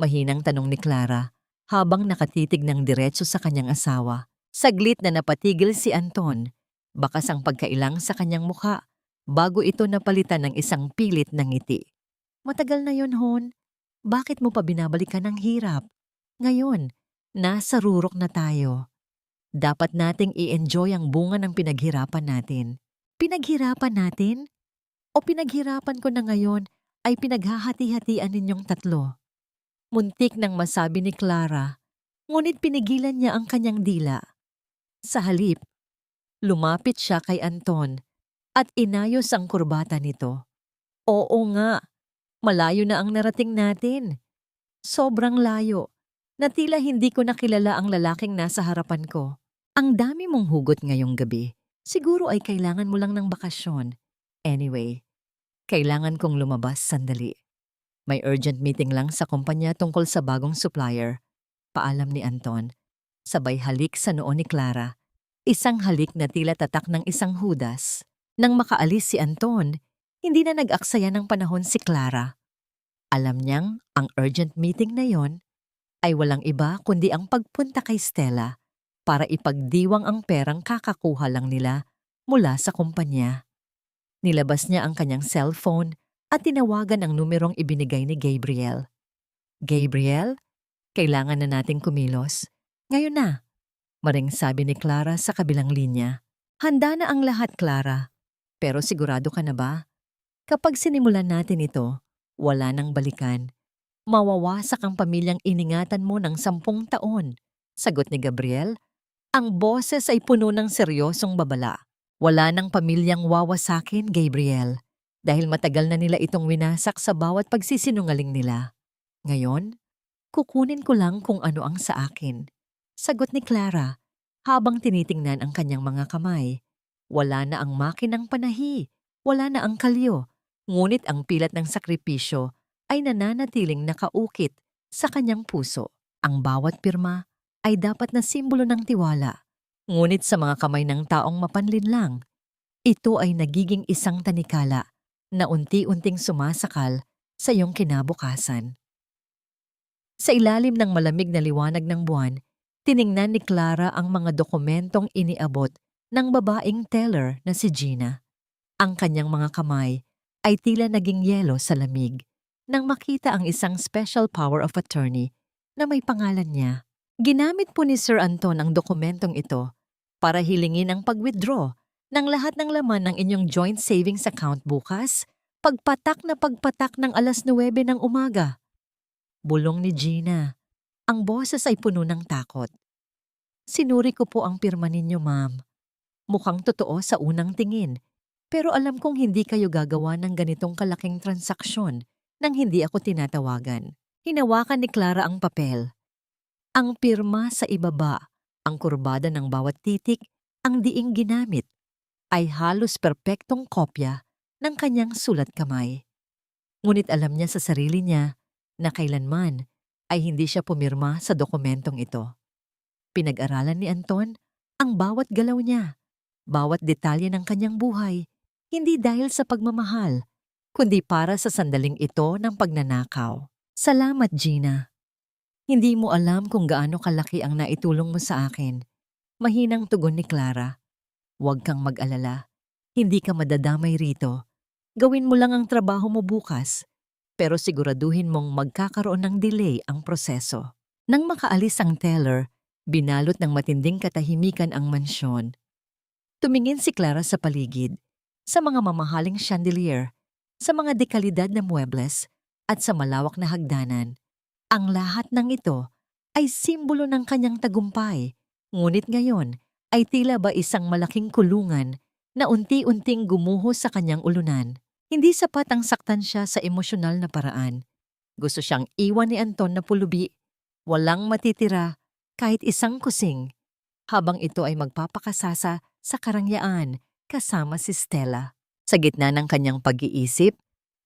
Mahinang tanong ni Clara habang nakatitig ng diretso sa kanyang asawa. Saglit na napatigil si Anton. Bakas ang pagkailang sa kanyang mukha bago ito napalitan ng isang pilit na ngiti. "Matagal na yon, Hon. Bakit mo pa binabalikan ang hirap? Ngayon, nasa rurok na tayo. Dapat nating i-enjoy ang bunga ng pinaghirapan natin." "Pinaghirapan natin?" O pinaghirapan ko na ngayon ay pinaghahati-hatian ninyong tatlo? Muntik nang masabi ni Clara, ngunit pinigilan niya ang kanyang dila. Sa halip, lumapit siya kay Anton at inayos ang kurbata nito. Oo nga, malayo na ang narating natin. Sobrang layo, na tila hindi ko nakilala ang lalaking nasa harapan ko. Ang dami mong hugot ngayong gabi. Siguro ay kailangan mo lang ng bakasyon. Anyway, kailangan kong lumabas sandali. May urgent meeting lang sa kumpanya tungkol sa bagong supplier. Paalam ni Anton. Sabay halik sa noo ni Clara. Isang halik na tila tatak ng isang hudas. Nang makaalis si Anton, hindi na nag-aksaya ng panahon si Clara. Alam niyang ang urgent meeting na yon ay walang iba kundi ang pagpunta kay Stella para ipagdiwang ang perang kakakuha lang nila mula sa kumpanya. Nilabas niya ang kanyang cellphone at tinawagan ang numerong ibinigay ni Gabriel. Gabriel, kailangan na nating kumilos. Ngayon na, maring sabi ni Clara sa kabilang linya. Handa na ang lahat, Clara. Pero sigurado ka na ba? Kapag sinimulan natin ito, wala nang balikan. Mawawasak ang pamilyang iningatan mo ng 10 taon. Sagot ni Gabriel. Ang boses ay puno ng seryosong babala. Wala nang pamilyang wawasakin, Gabriel. Dahil matagal na nila itong winasak sa bawat pagsisinungaling nila. Ngayon, kukunin ko lang kung ano ang sa akin. Sagot ni Clara, habang tinitingnan ang kanyang mga kamay. Wala na ang makinang panahi, wala na ang kalyo, ngunit ang pilat ng sakripisyo ay nananatiling nakaukit sa kanyang puso. Ang bawat pirma ay dapat na simbolo ng tiwala, ngunit sa mga kamay ng taong mapanlinlang, ito ay nagiging isang tanikala na unti-unting sumasakal sa iyong kinabukasan. Sa ilalim ng malamig na liwanag ng buwan, tiningnan ni Clara ang mga dokumentong iniabot ng babaeng teller na si Gina. Ang kanyang mga kamay ay tila naging yelo sa lamig nang makita ang isang special power of attorney na may pangalan niya. Ginamit po ni Sir Anton ang dokumentong ito para hilingin ang pag-withdraw ng lahat ng laman ng inyong joint savings account bukas, pagpatak ng 9:09 ng umaga. Bulong ni Gina. Ang boses ay puno ng takot. Sinuri ko po ang pirma ninyo, ma'am. Mukhang totoo sa unang tingin, pero alam kong hindi kayo gagawa ng ganitong kalaking transaksyon nang hindi ako tinatawagan. Hinawakan ni Clara ang papel. Ang pirma sa ibaba, ang kurbada ng bawat titik, ang diing ginamit, ay halos perpektong kopya ng kanyang sulat kamay. Ngunit alam niya sa sarili niya na kailanman ay hindi siya pumirma sa dokumentong ito. Pinag-aralan ni Anton ang bawat galaw niya, bawat detalye ng kanyang buhay, hindi dahil sa pagmamahal, kundi para sa sandaling ito ng pagnanakaw. Salamat, Gina. Hindi mo alam kung gaano kalaki ang naitulong mo sa akin. Mahinang tugon ni Clara. Huwag kang mag-alala. Hindi ka madadamay rito. Gawin mo lang ang trabaho mo bukas, pero siguraduhin mong magkakaroon ng delay ang proseso. Nang makaalis ang teller, binalot ng matinding katahimikan ang mansyon. Tumingin si Clara sa paligid, sa mga mamahaling chandelier, sa mga dekalidad na muebles, at sa malawak na hagdanan. Ang lahat ng ito ay simbolo ng kanyang tagumpay, ngunit ngayon ay tila ba isang malaking kulungan na unti-unting gumuho sa kanyang ulunan. Hindi sapat ang saktan siya sa emosyonal na paraan. Gusto siyang iwan ni Anton na pulubi, walang matitira, kahit isang kusing, habang ito ay magpapakasasa sa karangyaan kasama si Stella. Sa gitna ng kanyang pag-iisip,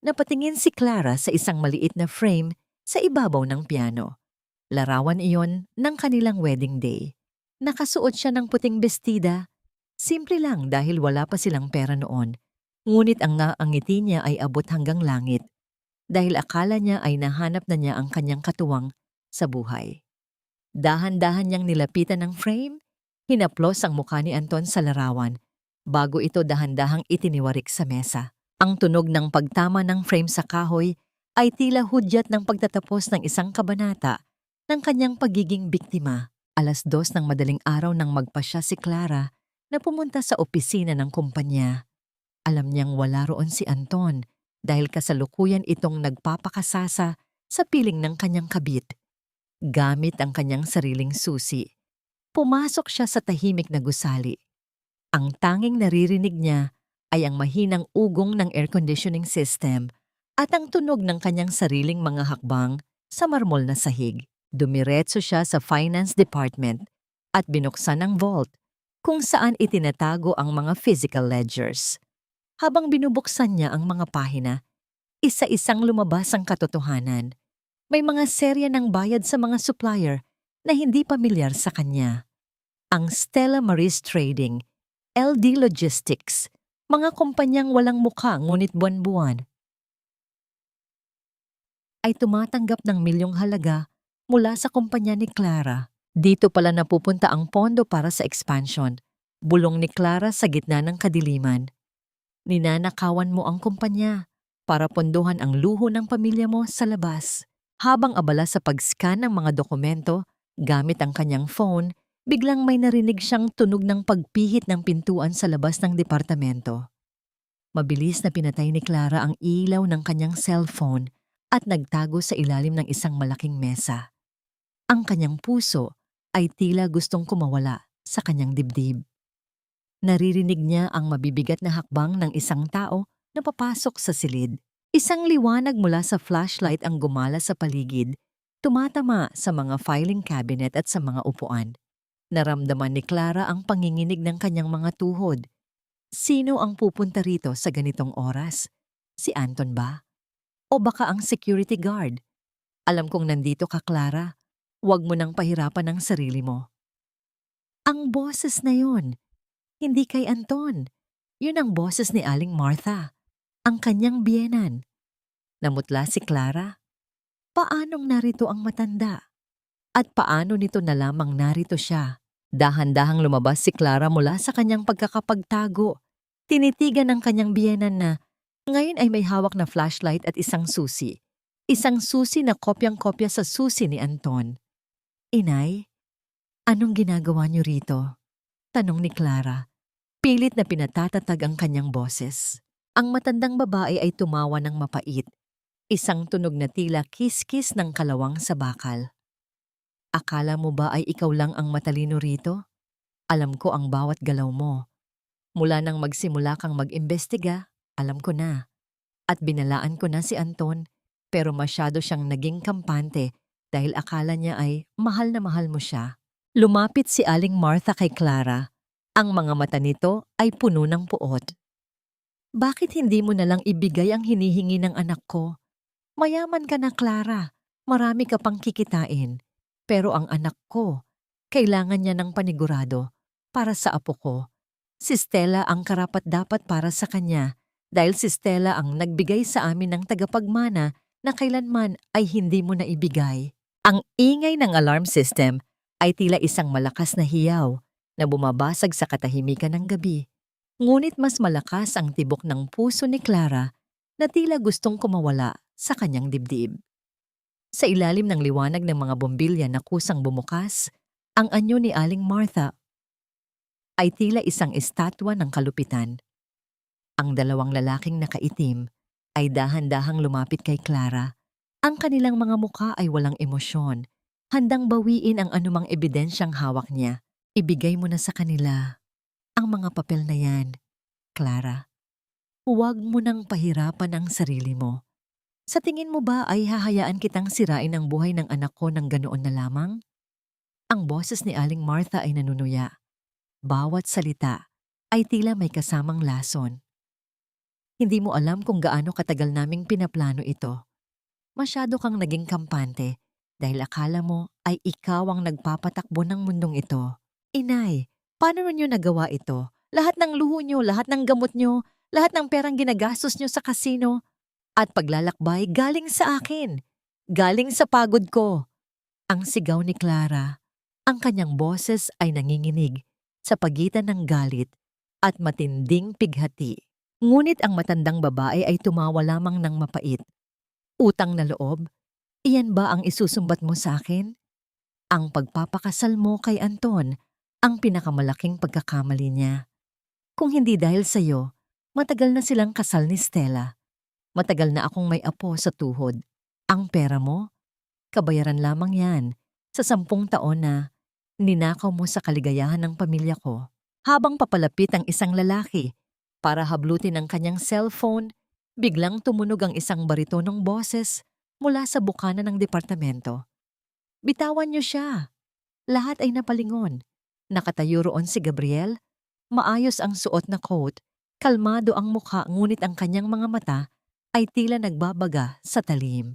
napatingin si Clara sa isang maliit na frame sa ibabaw ng piano. Larawan iyon ng kanilang wedding day. Nakasuot siya ng puting bestida. Simple lang dahil wala pa silang pera noon. Ngunit ang ngiti niya ay abot hanggang langit dahil akala niya ay nahanap na niya ang kanyang katuwang sa buhay. Dahan-dahan niyang nilapitan ng frame, hinaplos ang mukha ni Anton sa larawan bago ito dahan-dahang itiniwarik sa mesa. Ang tunog ng pagtama ng frame sa kahoy ay tila hudyat ng pagtatapos ng isang kabanata ng kanyang pagiging biktima. 2:00 ng madaling araw nang magpasya si Clara na pumunta sa opisina ng kumpanya. Alam niyang wala roon si Anton dahil kasalukuyan itong nagpapakasasa sa piling ng kanyang kabit. Gamit ang kanyang sariling susi, pumasok siya sa tahimik na gusali. Ang tanging naririnig niya ay ang mahinang ugong ng air conditioning system at ang tunog ng kanyang sariling mga hakbang sa marmol na sahig. Dumiretso siya sa finance department at binuksan ang vault kung saan itinatago ang mga physical ledgers. Habang binubuksan niya ang mga pahina, isa-isang lumabas ang katotohanan. May mga serya ng bayad sa mga supplier na hindi pamilyar sa kanya. Ang Stella Maris Trading, LD Logistics, mga kumpanyang walang mukha ngunit buwan-buwan, ay tumatanggap ng milyong halaga mula sa kumpanya ni Clara. Dito pala napupunta ang pondo para sa expansion. Bulong ni Clara sa gitna ng kadiliman. Ninanakawan mo ang kumpanya para pondohan ang luho ng pamilya mo sa labas. Habang abala sa pag-scan ng mga dokumento gamit ang kanyang phone, biglang may narinig siyang tunog ng pagpihit ng pintuan sa labas ng departamento. Mabilis na pinatay ni Clara ang ilaw ng kanyang cellphone at nagtago sa ilalim ng isang malaking mesa. Ang kanyang puso ay tila gustong kumawala sa kanyang dibdib. Naririnig niya ang mabibigat na hakbang ng isang tao na papasok sa silid. Isang liwanag mula sa flashlight ang gumala sa paligid, tumatama sa mga filing cabinet at sa mga upuan. Naramdaman ni Clara ang panginginig ng kanyang mga tuhod. Sino ang pupunta rito sa ganitong oras? Si Anton ba? O baka ang security guard? Alam kong nandito ka, Clara. Huwag mo nang pahirapan ang sarili mo. Ang boses na yun. Hindi kay Anton. Yun ang boses ni Aling Martha, ang kanyang biyenan. Namutla si Clara. Paanong narito ang matanda? At paano nito nalamang narito siya? Dahan-dahang lumabas si Clara mula sa kanyang pagkakapagtago. Tinitigan ng kanyang biyenan na ngayon ay may hawak na flashlight at isang susi. Isang susi na kopyang-kopya sa susi ni Anton. Inay, anong ginagawa niyo rito? Tanong ni Clara. Pilit na pinatatatag ang kanyang boses. Ang matandang babae ay tumawa ng mapait. Isang tunog na tila kiss-kiss ng kalawang sa bakal. Akala mo ba ay ikaw lang ang matalino rito? Alam ko ang bawat galaw mo. Mula nang magsimula kang mag-imbestiga, alam ko na. At binalaan ko na si Anton, pero masyado siyang naging kampante dahil akala niya ay mahal na mahal mo siya. Lumapit si Aling Martha kay Clara. Ang mga mata nito ay puno ng puot. Bakit hindi mo nalang ibigay ang hinihingi ng anak ko? Mayaman ka na, Clara. Marami ka pang kikitain. Pero ang anak ko, kailangan niya ng panigurado para sa apo ko. Si Stella ang karapat-dapat para sa kanya dahil si Stella ang nagbigay sa amin ng tagapagmana na kailanman ay hindi mo na ibigay. Ang ingay ng alarm system ay tila isang malakas na hiyaw na bumabasag sa katahimikan ng gabi. Ngunit mas malakas ang tibok ng puso ni Clara na tila gustong kumawala sa kanyang dibdib. Sa ilalim ng liwanag ng mga bombilya na kusang bumukas, ang anyo ni Aling Martha ay tila isang estatwa ng kalupitan. Ang dalawang lalaking nakaitim ay dahan-dahang lumapit kay Clara. Ang kanilang mga mukha ay walang emosyon, handang bawiin ang anumang ebidensyang hawak niya. Ibigay mo na sa kanila ang mga papel na yan, Clara. Huwag mo nang pahirapan ang sarili mo. Sa tingin mo ba ay hahayaan kitang sirain ang buhay ng anak ko ng ganoon na lamang? Ang boses ni Aling Martha ay nanunuya. Bawat salita ay tila may kasamang lason. Hindi mo alam kung gaano katagal naming pinaplano ito. Masyado kang naging kampante dahil akala mo ay ikaw ang nagpapatakbo ng mundong ito. Inay, paano niyo nagawa ito? Lahat ng luho niyo, lahat ng gamot niyo, lahat ng perang ginagastos niyo sa kasino at paglalakbay galing sa akin. Galing sa pagod ko. Ang sigaw ni Clara. Ang kanyang boses ay nanginginig sa pagitan ng galit at matinding pighati. Ngunit ang matandang babae ay tumawa lamang ng mapait. Utang na loob? Iyan ba ang isusumbat mo sa akin? Ang pagpapakasal mo kay Anton ang pinakamalaking pagkakamali niya. Kung hindi dahil sa iyo, Matagal na silang kasal ni Stella. Matagal na akong may apo sa tuhod. Ang pera mo, kabayaran lamang yan sa 10 taon na ninakaw mo sa kaligayahan ng pamilya ko. Habang papalapit ang isang lalaki para hablutin ang kanyang cellphone, biglang tumunog ang isang baritonong boses mula sa bukana ng departamento. Bitawan niyo siya. Lahat ay napalingon. Nakatayo roon si Gabriel. Maayos ang suot na coat, kalmado ang mukha ngunit ang kanyang mga mata ay tila nagbabaga sa talim.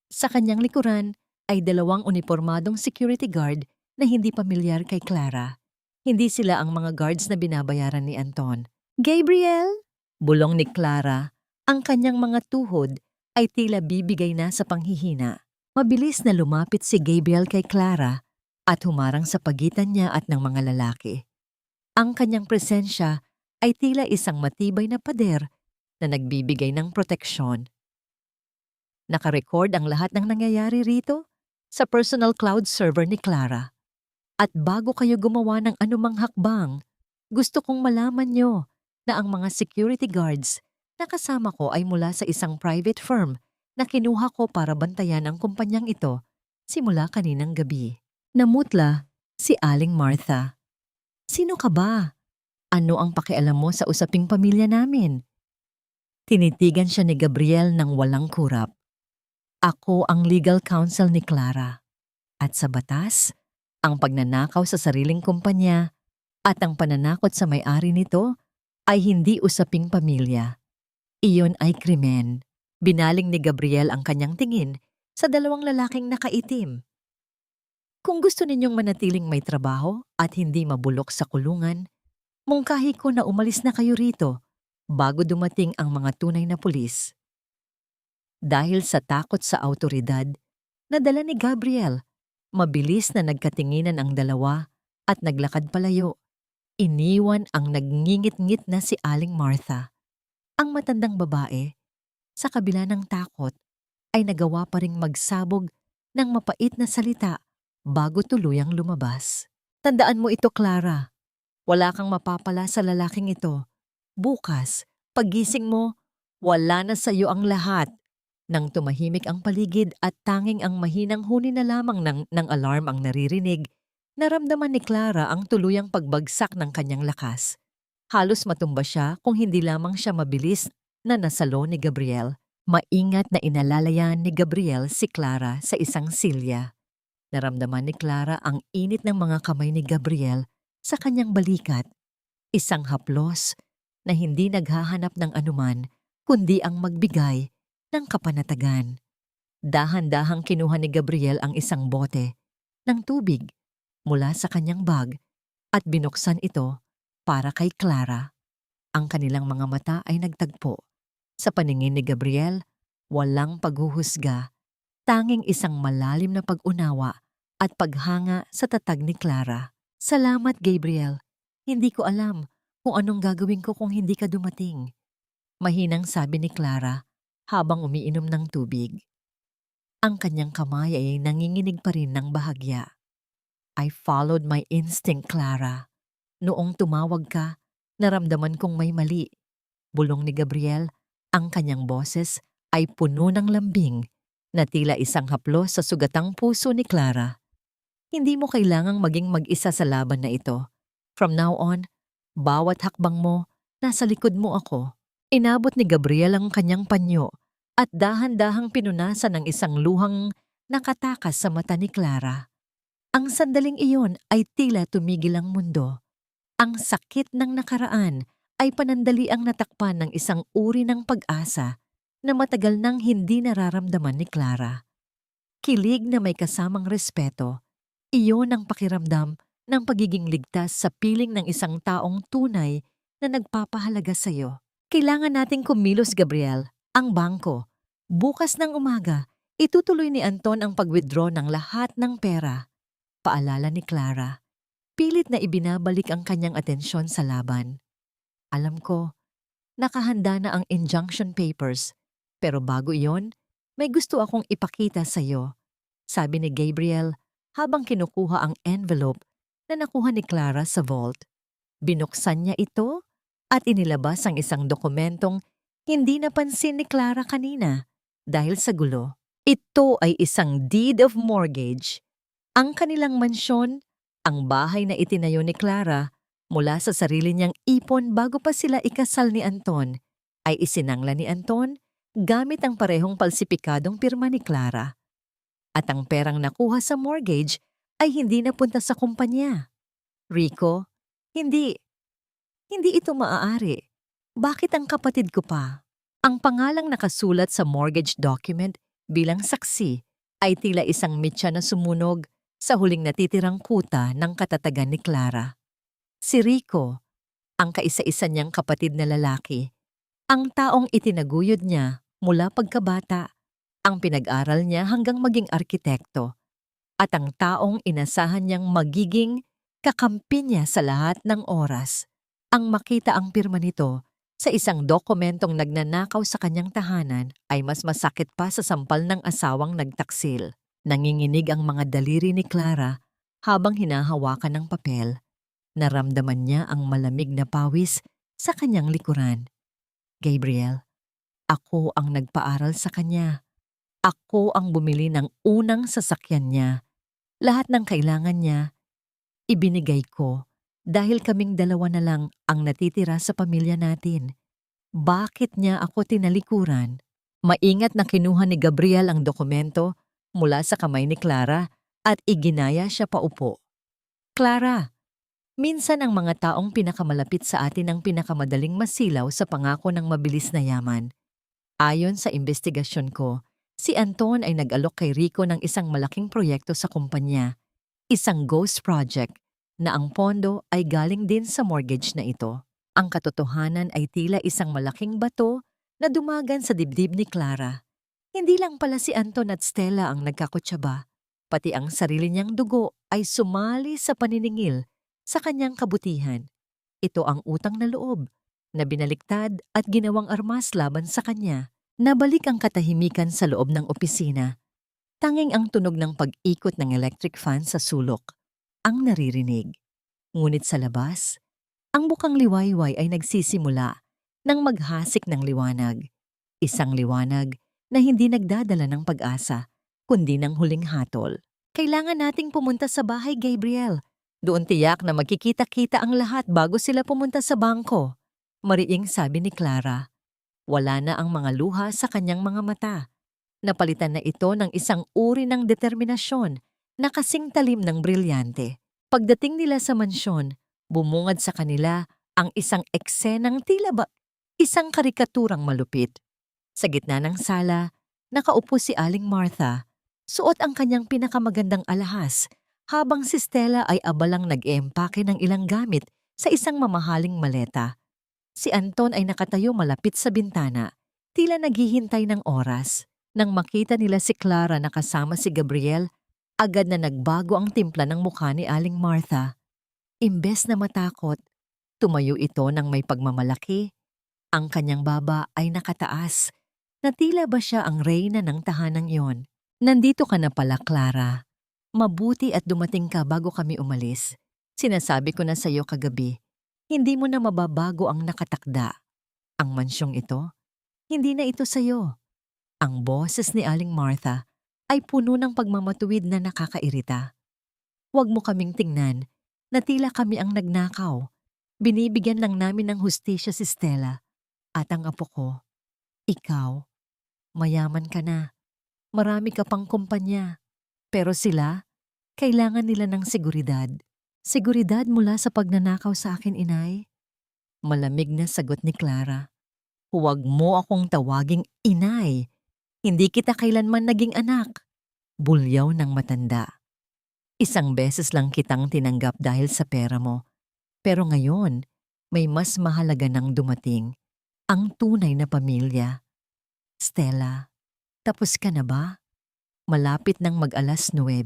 Sa kanyang likuran ay 2 unipormadong security guard na hindi pamilyar kay Clara. Hindi sila ang mga guards na binabayaran ni Anton. Gabriel! Bulong ni Clara, ang kanyang mga tuhod ay tila bibigay na sa panghihina. Mabilis na lumapit si Gabriel kay Clara at humarang sa pagitan niya at ng mga lalaki. Ang kanyang presensya ay tila isang matibay na pader na nagbibigay ng proteksyon. Nakarecord ang lahat ng nangyayari rito sa personal cloud server ni Clara. At bago kayo gumawa ng anumang hakbang, gusto kong malaman nyo na ang mga security guards na kasama ko ay mula sa isang private firm na kinuha ko para bantayan ang kumpanyang ito simula kaninang gabi. Namutla si Aling Martha. Sino ka ba? Ano ang pakialam mo sa usaping pamilya namin? Tinitigan siya ni Gabriel ng walang kurap. Ako ang legal counsel ni Clara. At sa batas, ang pagnanakaw sa sariling kumpanya at ang pananakot sa may-ari nito ay hindi usaping pamilya. Iyon ay krimen. Binaling ni Gabriel ang kanyang tingin sa 2 lalaking nakaitim. Kung gusto ninyong manatiling may trabaho at hindi mabulok sa kulungan, mungkahi ko na umalis na kayo rito bago dumating ang mga tunay na pulis. Dahil sa takot sa awtoridad, nadala ni Gabriel. Mabilis na nagkatinginan ang dalawa at naglakad palayo. Iniwan ang nagngingit-ngit na si Aling Martha. Ang matandang babae, sa kabila ng takot, ay nagawa pa ring magsabog ng mapait na salita bago tuluyang lumabas. Tandaan mo ito, Clara. Wala kang mapapala sa lalaking ito. Bukas, paggising mo, wala na sa iyo ang lahat. Nang tumahimik ang paligid at tanging ang mahinang huni na lamang ng alarm ang naririnig, naramdaman ni Clara ang tuluyang pagbagsak ng kanyang lakas. Halos matumba siya kung hindi lamang siya mabilis na nasalo ni Gabriel. Maingat na inalalayan ni Gabriel si Clara sa isang silya. Naramdaman ni Clara ang init ng mga kamay ni Gabriel sa kanyang balikat. Isang haplos na hindi naghahanap ng anuman kundi ang magbigay ng kapanatagan. Dahan-dahang kinuha ni Gabriel ang isang bote ng tubig mula sa kanyang bag at binuksan ito para kay Clara. Ang kanilang mga mata ay nagtagpo. Sa paningin ni Gabriel, walang paghuhusga, tanging isang malalim na pag-unawa at paghanga sa tatag ni Clara. Salamat, Gabriel. Hindi ko alam kung anong gagawin ko kung hindi ka dumating. Mahinang sabi ni Clara habang umiinom ng tubig. Ang kanyang kamay ay nanginginig pa rin ng bahagya. I followed my instinct, Clara. Noong tumawag ka, naramdaman kong may mali. Bulong ni Gabriel, ang kanyang boses ay puno ng lambing na tila isang haplos sa sugatang puso ni Clara. Hindi mo kailangang maging mag-isa sa laban na ito. From now on, bawat hakbang mo, nasa likod mo ako. Inabot ni Gabriel ang kanyang panyo at dahan-dahang pinunasan ng isang luhang nakatakas sa mata ni Clara. Ang sandaling iyon ay tila tumigil ang mundo. Ang sakit ng nakaraan ay panandaliang natakpan ng isang uri ng pag-asa na matagal nang hindi nararamdaman ni Clara. Kilig na may kasamang respeto, iyon ang pakiramdam ng pagiging ligtas sa piling ng isang taong tunay na nagpapahalaga sa iyo. Kailangan nating kumilos, Gabriel. Ang bangko. Bukas ng umaga, itutuloy ni Anton ang pag-withdraw ng lahat ng pera. Paalala ni Clara. Pilit na ibinabalik ang kanyang atensyon sa laban. Alam ko, nakahanda na ang injunction papers, pero bago iyon, may gusto akong ipakita sa iyo, sabi ni Gabriel habang kinukuha ang envelope na nakuha ni Clara sa vault. Binuksan niya ito at inilabas ang isang dokumentong hindi napansin ni Clara kanina dahil sa gulo. Ito ay isang deed of mortgage. Ang kanilang mansyon, ang bahay na itinayo ni Clara mula sa sarili niyang ipon bago pa sila ikasal ni Anton, ay isinangla ni Anton gamit ang parehong palsipikadong pirma ni Clara. At ang perang nakuha sa mortgage ay hindi napunta sa kumpanya. Rico, hindi ito maaari. Bakit ang kapatid ko pa? Ang pangalang nakasulat sa mortgage document bilang saksi ay tila isang mitya na sumunog sa huling natitirang kuta ng katatagan ni Clara. Si Rico, ang kaisa-isa niyang kapatid na lalaki, ang taong itinaguyod niya mula pagkabata, ang pinag-aral niya hanggang maging arkitekto, at ang taong inasahan niyang magiging kakampi niya sa lahat ng oras. Ang makita ang pirma nito sa isang dokumentong nagnanakaw sa kanyang tahanan ay mas masakit pa sa sampal ng asawang nagtaksil. Nanginginig ang mga daliri ni Clara habang hinahawakan ng papel. Naramdaman niya ang malamig na pawis sa kanyang likuran. Gabriel, ako ang nagpaaral sa kanya. Ako ang bumili ng unang sasakyan niya. Lahat ng kailangan niya, ibinigay ko. Dahil kaming dalawa na lang ang natitira sa pamilya natin. Bakit niya ako tinalikuran? Maingat na kinuha ni Gabriel ang dokumento mula sa kamay ni Clara at iginaya siya paupo. Clara, minsan ang mga taong pinakamalapit sa atin ang pinakamadaling masilaw sa pangako ng mabilis na yaman. Ayon sa investigasyon ko, si Anton ay nag-alok kay Rico ng isang malaking proyekto sa kumpanya, isang ghost project, na ang pondo ay galing din sa mortgage na ito. Ang katotohanan ay tila isang malaking bato na dumagan sa dibdib ni Clara. Hindi lang pala si Anton at Stella ang nagkakutsaba, pati ang sarili niyang dugo ay sumali sa paniningil sa kanyang kabutihan. Ito ang utang na loob na binaliktad at ginawang armas laban sa kanya. Nabalik ang katahimikan sa loob ng opisina. Tanging ang tunog ng pag-ikot ng electric fan sa sulok ang naririnig. Ngunit sa labas, ang bukang liwayway ay nagsisimula ng maghasik ng liwanag. Isang liwanag na hindi nagdadala ng pag-asa, kundi ng huling hatol. Kailangan nating pumunta sa bahay, Gabriel. Doon tiyak na magkikita-kita ang lahat bago sila pumunta sa bangko. Mariing sabi ni Clara. Wala na ang mga luha sa kanyang mga mata. Napalitan na ito ng isang uri ng determinasyon na kasing talim ng brilyante. Pagdating nila sa mansyon, bumungad sa kanila ang isang eksenang tila ba isang karikaturang malupit. Sa gitna ng sala, nakaupo si Aling Martha, suot ang kanyang pinakamagandang alahas, habang si Stella ay abalang nag-eempake ng ilang gamit sa isang mamahaling maleta. Si Anton ay nakatayo malapit sa bintana, tila naghihintay ng oras. Nang makita nila si Clara na kasama si Gabriel, agad na nagbago ang timpla ng mukha ni Aling Martha. Imbes na matakot, tumayo ito ng may pagmamalaki. Ang kanyang baba ay nakataas, na tila ba siya ang reyna ng tahanang iyon. Nandito ka na pala, Clara. Mabuti at dumating ka bago kami umalis. Sinasabi ko na sa iyo kagabi, hindi mo na mababago ang nakatakda. Ang mansyong ito, hindi na ito sa iyo. Ang boses ni Aling Martha ay puno ng pagmamatuwid na nakakairita. Huwag mo kaming tingnan na tila kami ang nagnakaw. Binibigyan lang namin ng hustisya si Stella. At ang apo ko, ikaw, mayaman ka na. Marami ka pang kumpanya. Pero sila, kailangan nila ng seguridad. Seguridad mula sa pagnanakaw sa akin, inay? Malamig na sagot ni Clara. Huwag mo akong tawaging inay. Hindi kita kailanman naging anak. Bulyaw ng matanda. Isang beses lang kitang tinanggap dahil sa pera mo. Pero ngayon, may mas mahalaga nang dumating. Ang tunay na pamilya. Stella, tapos ka na ba? Malapit nang mag-alas 9.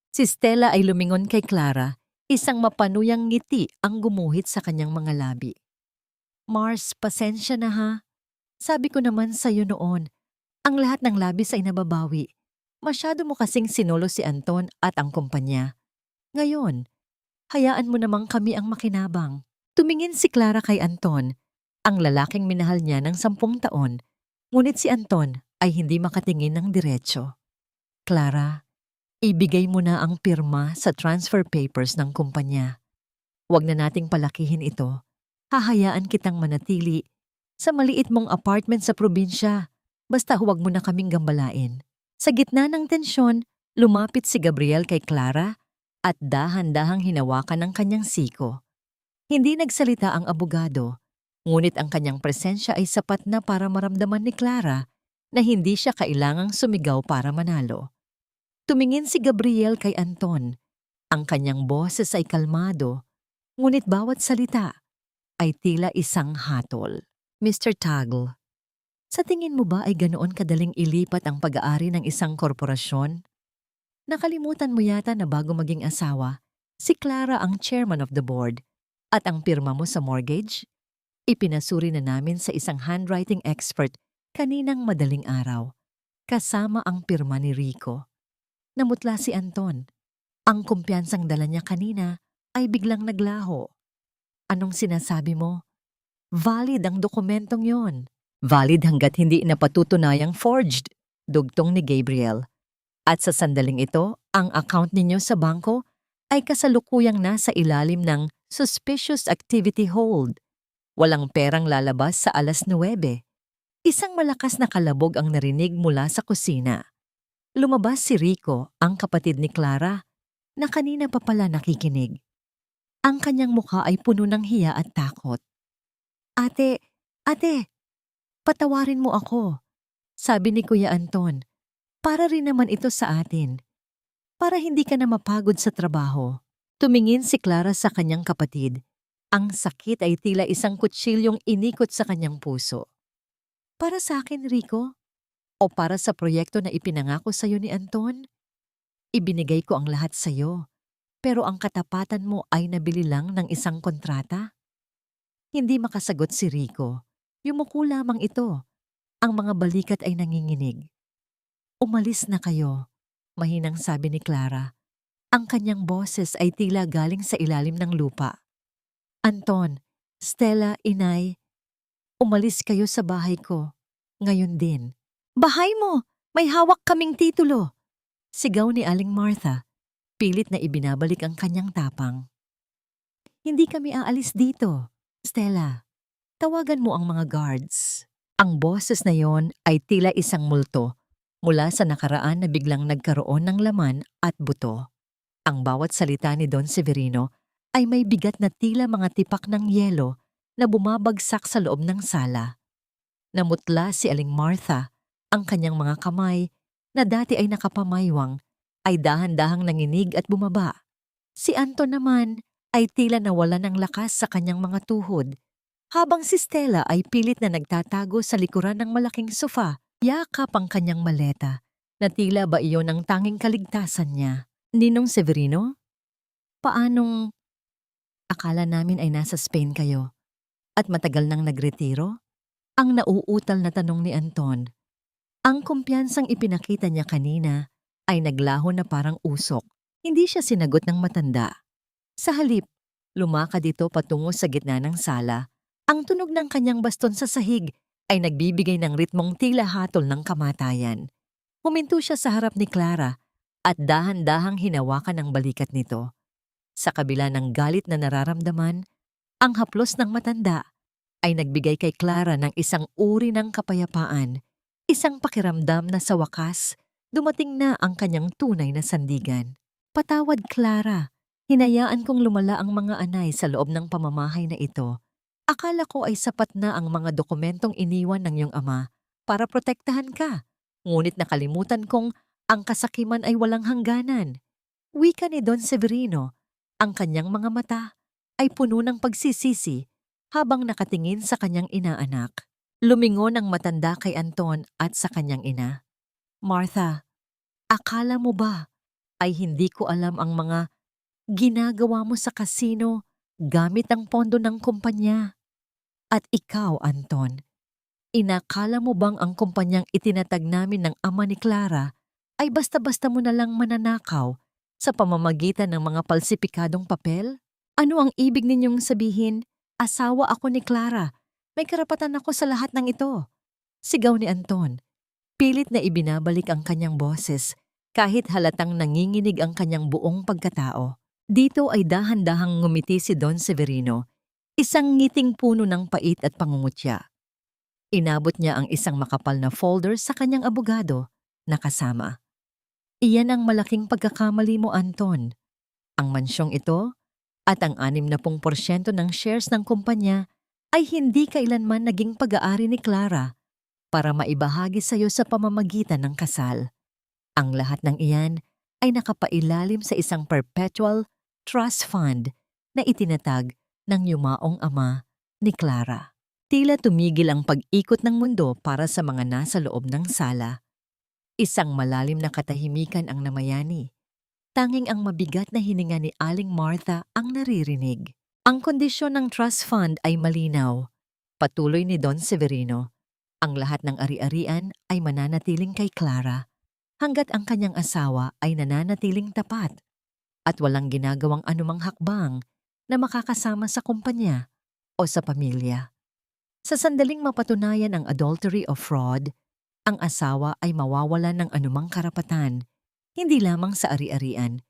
Si Stella ay lumingon kay Clara, isang mapanuyang ngiti ang gumuhit sa kanyang mga labi. Mars, pasensya na ha. Sabi ko naman sa'yo noon, ang lahat ng labis ay nababawi. Masyado mo kasing sinolo si Anton at ang kumpanya. Ngayon, hayaan mo namang kami ang makinabang. Tumingin si Clara kay Anton Ang lalaking minahal niya ng 10 taon, ngunit si Anton ay hindi makatingin ng diretso. Clara, ibigay mo na ang pirma sa transfer papers ng kumpanya. Huwag na nating palakihin ito. Hahayaan kitang manatili sa maliit mong apartment sa probinsya. Basta huwag mo na kaming gambalain. Sa gitna ng tensyon, lumapit si Gabriel kay Clara at dahan-dahang hinawakan ang kanyang siko. Hindi nagsalita ang abogado, ngunit ang kanyang presensya ay sapat na para maramdaman ni Clara na hindi siya kailangang sumigaw para manalo. Tumingin si Gabriel kay Anton. Ang kanyang boses ay kalmado, ngunit bawat salita ay tila isang hatol. Mr. Tagle, sa tingin mo ba ay ganoon kadaling ilipat ang pag-aari ng isang korporasyon? Nakalimutan mo yata na bago maging asawa, si Clara ang chairman of the board at ang pirma mo sa mortgage? Ipinasuri na namin sa isang handwriting expert kaninang madaling araw, kasama ang pirma ni Rico. Namutla si Anton. Ang kumpiyansang dala niya kanina ay biglang naglaho. Anong sinasabi mo? Valid ang dokumentong yon. Valid hanggat hindi napatutunayang forged, dugtong ni Gabriel. At sa sandaling ito, ang account ninyo sa bangko ay kasalukuyang nasa ilalim ng suspicious activity hold. Walang perang lalabas sa 9:00. Isang malakas na kalabog ang narinig mula sa kusina. Lumabas si Rico, ang kapatid ni Clara, na kanina pa pala nakikinig. Ang kanyang mukha ay puno ng hiya at takot. Ate, patawarin mo ako, sabi ni Kuya Anton. Para rin naman ito sa atin. Para hindi ka na mapagod sa trabaho. Tumingin si Clara sa kanyang kapatid. Ang sakit ay tila isang kutsilyong inikot sa kanyang puso. Para sa akin, Rico? O para sa proyekto na ipinangako sa'yo ni Anton? Ibinigay ko ang lahat sa'yo, pero ang katapatan mo ay nabili lang ng isang kontrata? Hindi makasagot si Rico. Yumuko lamang ito. Ang mga balikat ay nanginginig. Umalis na kayo, mahinang sabi ni Clara. Ang kanyang boses ay tila galing sa ilalim ng lupa. Anton, Stella, Inay, umalis kayo sa bahay ko. Ngayon din. Bahay mo! May hawak kaming titulo! Sigaw ni Aling Martha. Pilit na ibinabalik ang kanyang tapang. Hindi kami aalis dito. Stella, tawagan mo ang mga guards. Ang boses na yon ay tila isang multo mula sa nakaraan na biglang nagkaroon ng laman at buto. Ang bawat salita ni Don Severino ay may bigat na tila mga tipak ng yelo na bumabagsak sa loob ng sala. Namutla si Aling Martha, ang kanyang mga kamay na dati ay nakapamaywang ay dahan-dahang nanginig at bumaba. Si Anton naman ay tila nawala ng lakas sa kanyang mga tuhod, habang si Stella ay pilit na nagtatago sa likuran ng malaking sofa, yakap ang kanyang maleta, na tila ba iyon ang tanging kaligtasan niya. Ninong Severino? Paanong akala namin ay nasa Spain kayo at matagal nang nagretiro? Ang nauutal na tanong ni Anton. Ang kumpiyansang ipinakita niya kanina ay naglaho na parang usok. Hindi siya sinagot ng matanda. Sa halip, lumakad ito patungo sa gitna ng sala. Ang tunog ng kanyang baston sa sahig ay nagbibigay ng ritmong tila hatol ng kamatayan. Huminto siya sa harap ni Clara at dahan-dahang hinawakan ang balikat nito. Sa kabila ng galit na nararamdaman, ang haplos ng matanda ay nagbigay kay Clara ng isang uri ng kapayapaan, isang pakiramdam na sa wakas, dumating na ang kanyang tunay na sandigan. Patawad, Clara. Hinayaan kong lumala ang mga anay sa loob ng pamamahay na ito. Akala ko ay sapat na ang mga dokumentong iniwan ng iyong ama para protektahan ka. Ngunit nakalimutan kong ang kasakiman ay walang hangganan. Wika ni Don Severino, ang kanyang mga mata ay puno ng pagsisisi habang nakatingin sa kanyang inaanak. Lumingon ang matanda kay Anton at sa kanyang ina. Martha, akala mo ba ay hindi ko alam ang mga ginagawa mo sa kasino gamit ang pondo ng kumpanya? At ikaw, Anton, inakala mo bang ang kumpanyang itinatag namin ng ama ni Clara ay basta-basta mo na lang mananakaw sa pamamagitan ng mga palsipikadong papel? Ano ang ibig ninyong sabihin? Asawa ako ni Clara May karapatan ako sa lahat ng ito. Sigaw ni Anton. Pilit na ibinabalik ang kanyang boses kahit halatang nanginginig ang kanyang buong pagkatao. Dito ay dahan-dahang ngumiti si Don Severino, isang ngiting puno ng pait at pangungutya. Inabot niya ang isang makapal na folder sa kanyang abogado na kasama. Iyan ang malaking pagkakamali mo, Anton. Ang mansyong ito at ang 60% ng shares ng kumpanya ay hindi kailanman naging pag-aari ni Clara para maibahagi sa iyo sa pamamagitan ng kasal. Ang lahat ng iyan ay nakapailalim sa isang perpetual trust fund na itinatag ng yumaong ama ni Clara. Tila tumigil ang pag-ikot ng mundo para sa mga nasa loob ng sala. Isang malalim na katahimikan ang namayani. Tanging ang mabigat na hininga ni Aling Martha ang naririnig. Ang kondisyon ng trust fund ay malinaw. Patuloy ni Don Severino. Ang lahat ng ari-arian ay mananatiling kay Clara hanggat ang kanyang asawa ay nananatiling tapat at walang ginagawang anumang hakbang na makakasama sa kumpanya o sa pamilya. Sa sandaling mapatunayan ang adultery o fraud, ang asawa ay mawawalan ng anumang karapatan, hindi lamang sa ari-arian,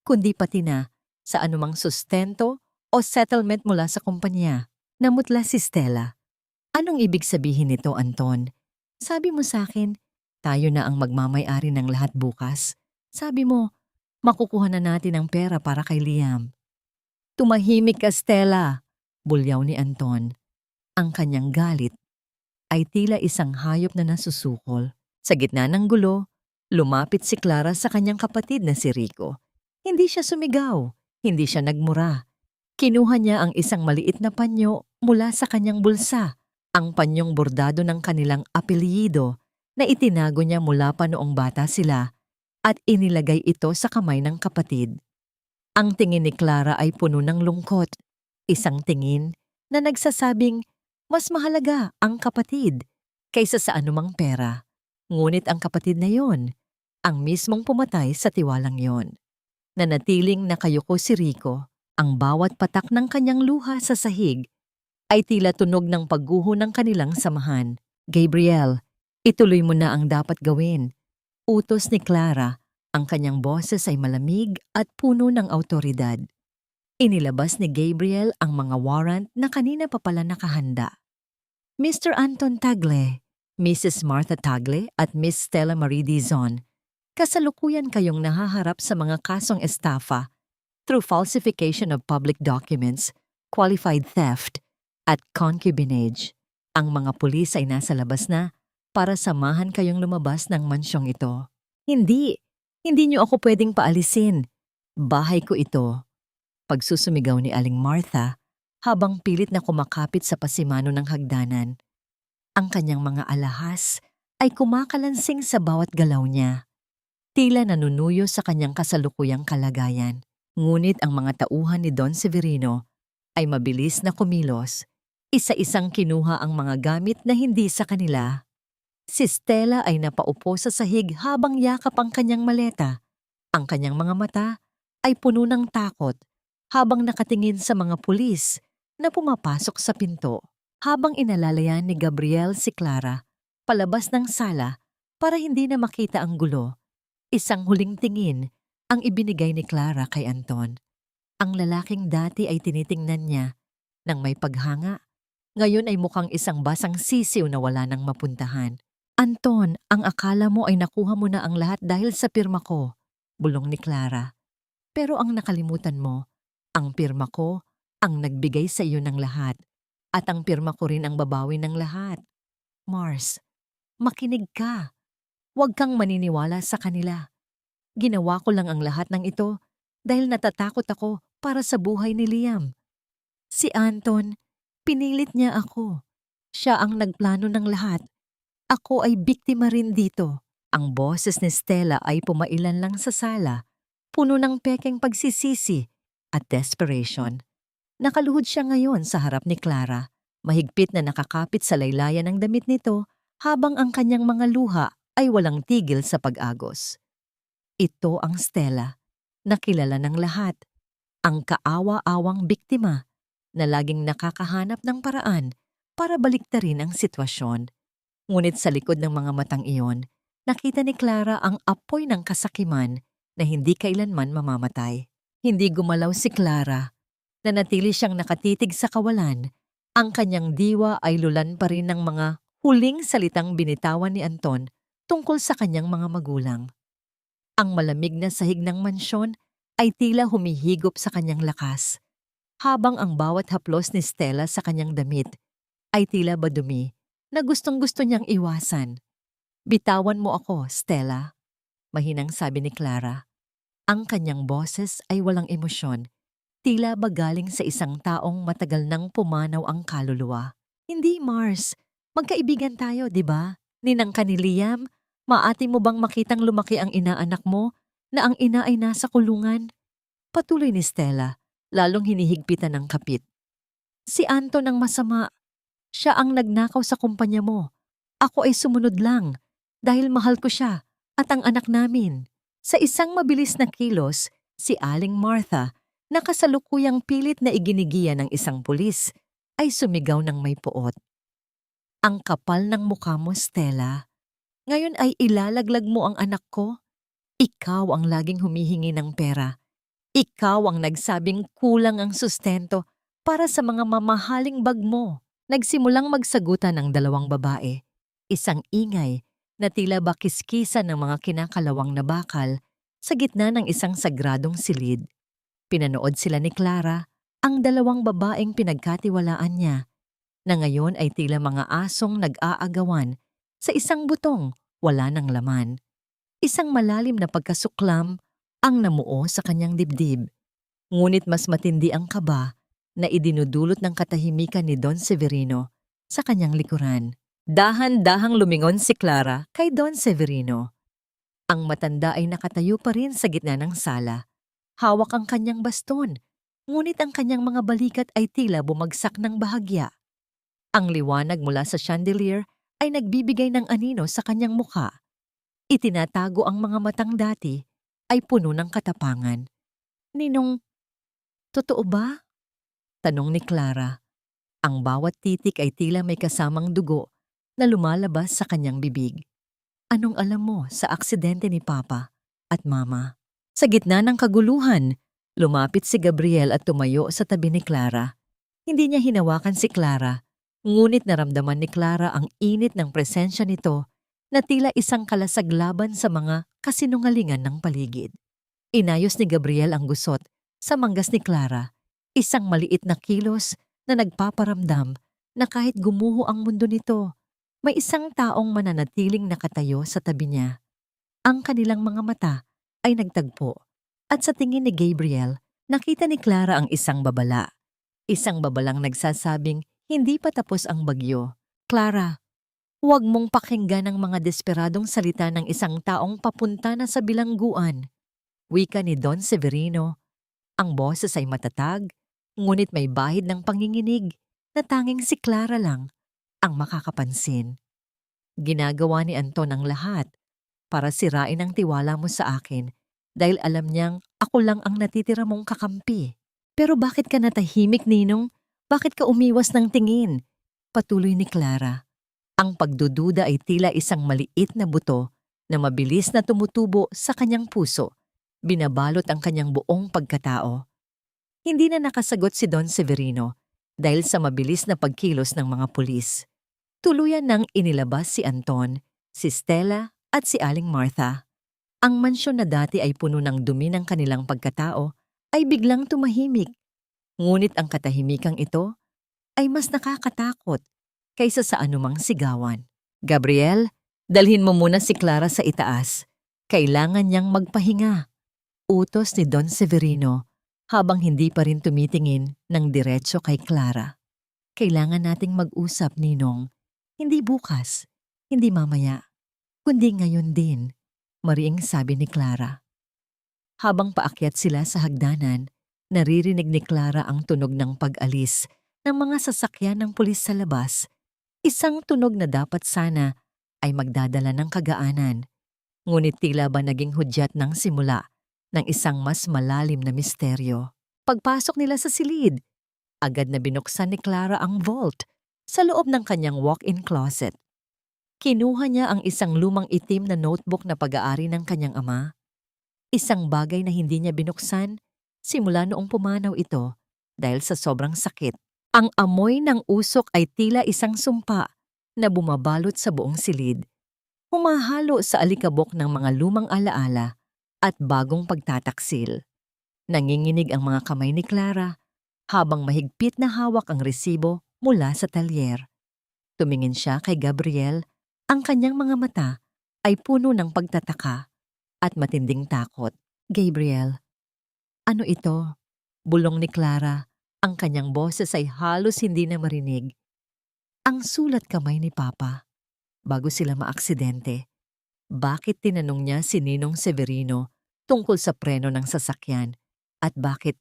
kundi pati na sa anumang sustento o settlement mula sa kumpanya. Namutla si Stella. Anong ibig sabihin nito, Anton? Sabi mo sa akin, tayo na ang magmamay-ari ng lahat bukas. Sabi mo, makukuha na natin ang pera para kay Liam. Tumahimik ka, Stella, bulyaw ni Anton. Ang kanyang galit ay tila isang hayop na nasusukol. Sa gitna ng gulo, lumapit si Clara sa kanyang kapatid na si Rico. Hindi siya sumigaw, hindi siya nagmura. Kinuha niya ang isang maliit na panyo mula sa kanyang bulsa, ang panyong bordado ng kanilang apelyido na itinago niya mula pa noong bata sila at inilagay ito sa kamay ng kapatid. Ang tingin ni Clara ay puno ng lungkot, isang tingin na nagsasabing mas mahalaga ang kapatid kaysa sa anumang pera. Ngunit ang kapatid na yon, ang mismong pumatay sa tiwalang yon. Nanatiling nakayuko si Rico, ang bawat patak ng kanyang luha sa sahig ay tila tunog ng pagguho ng kanilang samahan. Gabriel, ituloy mo na ang dapat gawin. Utos ni Clara, ang kanyang boses ay malamig at puno ng awtoridad. Inilabas ni Gabriel ang mga warrant na kanina pa pala nakahanda. Mr. Anton Tagle, Mrs. Martha Tagle at Miss Stella Marie Dizon, kasalukuyan kayong nahaharap sa mga kasong estafa through falsification of public documents, qualified theft, at concubinage. Ang mga pulis ay nasa labas na para samahan kayong lumabas ng mansyong ito. Hindi niyo ako pwedeng paalisin. Bahay ko ito. Pagsusumigaw ni Aling Martha habang pilit na kumakapit sa pasimano ng hagdanan. Ang kanyang mga alahas ay kumakalansing sa bawat galaw niya. Tila nanunuyo sa kanyang kasalukuyang kalagayan. Ngunit ang mga tauhan ni Don Severino ay mabilis na kumilos. Isa-isang kinuha ang mga gamit na hindi sa kanila. Si Stella ay napaupo sa sahig habang yakap ang kanyang maleta. Ang kanyang mga mata ay puno ng takot habang nakatingin sa mga pulis na pumapasok sa pinto. Habang inalalayan ni Gabriel si Clara palabas ng sala para hindi na makita ang gulo, isang huling tingin ang ibinigay ni Clara kay Anton. Ang lalaking dati ay tinitingnan niya nang may paghanga. Ngayon ay mukhang isang basang sisiw na wala nang mapuntahan. Anton, ang akala mo ay nakuha mo na ang lahat dahil sa pirma ko, bulong ni Clara. Pero ang nakalimutan mo, ang pirma ko ang nagbigay sa iyo ng lahat at ang pirma ko rin ang babawi ng lahat. Mars, makinig ka. Huwag kang maniniwala sa kanila. Ginawa ko lang ang lahat ng ito dahil natatakot ako para sa buhay ni Liam. Si Anton, pinilit niya ako. Siya ang nagplano ng lahat. Ako ay biktima rin dito. Ang boses ni Stella ay pumailan lang sa sala, puno ng pekeng pagsisisi at desperation. Nakaluhod siya ngayon sa harap ni Clara, mahigpit na nakakapit sa laylayan ng damit nito habang ang kanyang mga luha ay walang tigil sa pag-agos. Ito ang Stella, na kilala ng lahat, ang kaawa-awang biktima na laging nakakahanap ng paraan para baliktarin ang sitwasyon. Ngunit sa likod ng mga matang iyon, nakita ni Clara ang apoy ng kasakiman na hindi kailanman mamamatay. Hindi gumalaw si Clara. Nanatili siyang nakatitig sa kawalan. Ang kanyang diwa ay lulan pa rin ng mga huling salitang binitawan ni Anton tungkol sa kanyang mga magulang. Ang malamig na sahig ng mansyon ay tila humihigop sa kanyang lakas, habang ang bawat haplos ni Stella sa kanyang damit ay tila badumi na gustong-gusto niyang iwasan. "Bitawan mo ako, Stella," mahinang sabi ni Clara. Ang kanyang boses ay walang emosyon, tila ba galing sa isang taong matagal nang pumanaw ang kaluluwa. "Hindi, Mars. Magkaibigan tayo, di ba? Ninang ka ni Liam, maati mo bang makitang lumaki ang inaanak mo na ang ina ay nasa kulungan?" Patuloy ni Stella, lalong hinihigpitan ng kapit. "Si Anton ang masama. Siya ang nagnakaw sa kumpanya mo. Ako ay sumunod lang dahil mahal ko siya at ang anak namin." Sa isang mabilis na kilos, si Aling Martha, na kasalukuyang pilit na iginigiya ng isang pulis, ay sumigaw ng may puot. "Ang kapal ng mukha mo, Stella. Ngayon ay ilalaglag mo ang anak ko? Ikaw ang laging humihingi ng pera. Ikaw ang nagsabing kulang ang sustento para sa mga mamahaling bag mo." Nagsimulang magsagutan ng dalawang babae. Isang ingay na tila ba kiskisan ng mga kinakalawang na bakal sa gitna ng isang sagradong silid. Pinanood sila ni Clara, ang dalawang babaeng pinagkatiwalaan niya, na ngayon ay tila mga asong nag-aagawan sa isang butong wala ng laman. Isang malalim na pagkasuklam ang namuo sa kanyang dibdib. Ngunit mas matindi ang kaba na idinudulot ng katahimikan ni Don Severino sa kanyang likuran. Dahan-dahang lumingon si Clara kay Don Severino. Ang matanda ay nakatayo pa rin sa gitna ng sala. Hawak ang kanyang baston, ngunit ang kanyang mga balikat ay tila bumagsak ng bahagya. Ang liwanag mula sa chandelier ay nagbibigay ng anino sa kanyang mukha. Itinatago ang mga matang dati ay puno ng katapangan. "Ninong, totoo ba?" tanong ni Clara. Ang bawat titik ay tila may kasamang dugo na lumalabas sa kanyang bibig. "Anong alam mo sa aksidente ni Papa at Mama?" Sa gitna ng kaguluhan, lumapit si Gabriel at tumayo sa tabi ni Clara. Hindi niya hinawakan si Clara, ngunit naramdaman ni Clara ang init ng presensya nito na tila isang kalasaglaban sa mga kasinungalingan ng paligid. Inayos ni Gabriel ang gusot sa manggas ni Clara, isang maliit na kilos na nagpaparamdam na kahit gumuho ang mundo nito, may isang taong mananatiling nakatayo sa tabi niya. Ang kanilang mga mata ay nagtagpo at sa tingin ni Gabriel, nakita ni Clara ang isang babala. Isang babalang nagsasabing hindi pa tapos ang bagyo. "Clara, huwag mong pakinggan ang mga desperadong salita ng isang taong papunta na sa bilangguan," wika ni Don Severino. Ang boses ay matatag, ngunit may bahid ng panginginig na tanging si Clara lang ang makakapansin. "Ginagawa ni Anton ang lahat para sirain ang tiwala mo sa akin dahil alam niyang ako lang ang natitira mong kakampi. Pero bakit ka natahimik, Ninong? Bakit ka umiwas ng tingin?" Patuloy ni Clara. Ang pagdududa ay tila isang maliit na buto na mabilis na tumutubo sa kanyang puso. Binabalot ang kanyang buong pagkatao. Hindi na nakasagot si Don Severino dahil sa mabilis na pagkilos ng mga pulis. Tuluyan nang inilabas si Anton, si Stella at si Aling Martha. Ang mansyon na dati ay puno ng dumi ng kanilang pagkatao ay biglang tumahimik. Ngunit ang katahimikang ito ay mas nakakatakot kaysa sa anumang sigawan. "Gabriel, dalhin mo muna si Clara sa itaas. Kailangan niyang magpahinga," utos ni Don Severino habang hindi pa rin tumitingin ng diretso kay Clara. "Kailangan nating mag-usap, Ninong. Hindi bukas, hindi mamaya, kundi ngayon din," mariing sabi ni Clara. Habang paakyat sila sa hagdanan, naririnig ni Clara ang tunog ng pag-alis ng mga sasakyan ng pulis sa labas. Isang tunog na dapat sana ay magdadala ng kagaanan. Ngunit tila ba naging hudyat ng simula ng isang mas malalim na misteryo. Pagpasok nila sa silid, agad na binuksan ni Clara ang vault Sa loob ng kanyang walk-in closet, kinuha niya ang isang lumang itim na notebook na pag-aari ng kanyang ama. Isang bagay na hindi niya binuksan simula noong pumanaw ito dahil sa sobrang sakit. Ang amoy ng usok ay tila isang sumpa na bumabalot sa buong silid, humahalo sa alikabok ng mga lumang alaala at bagong pagtataksil. Nanginginig ang mga kamay ni Clara habang mahigpit na hawak ang resibo mula sa talyer. Tumingin siya kay Gabriel, ang kanyang mga mata ay puno ng pagtataka at matinding takot. "Gabriel, ano ito?" Bulong ni Clara. Ang kanyang boses ay halos hindi na marinig. "Ang sulat kamay ni Papa bago sila maaksidente." Bakit tinanong niya si Ninong Severino tungkol sa preno ng sasakyan at bakit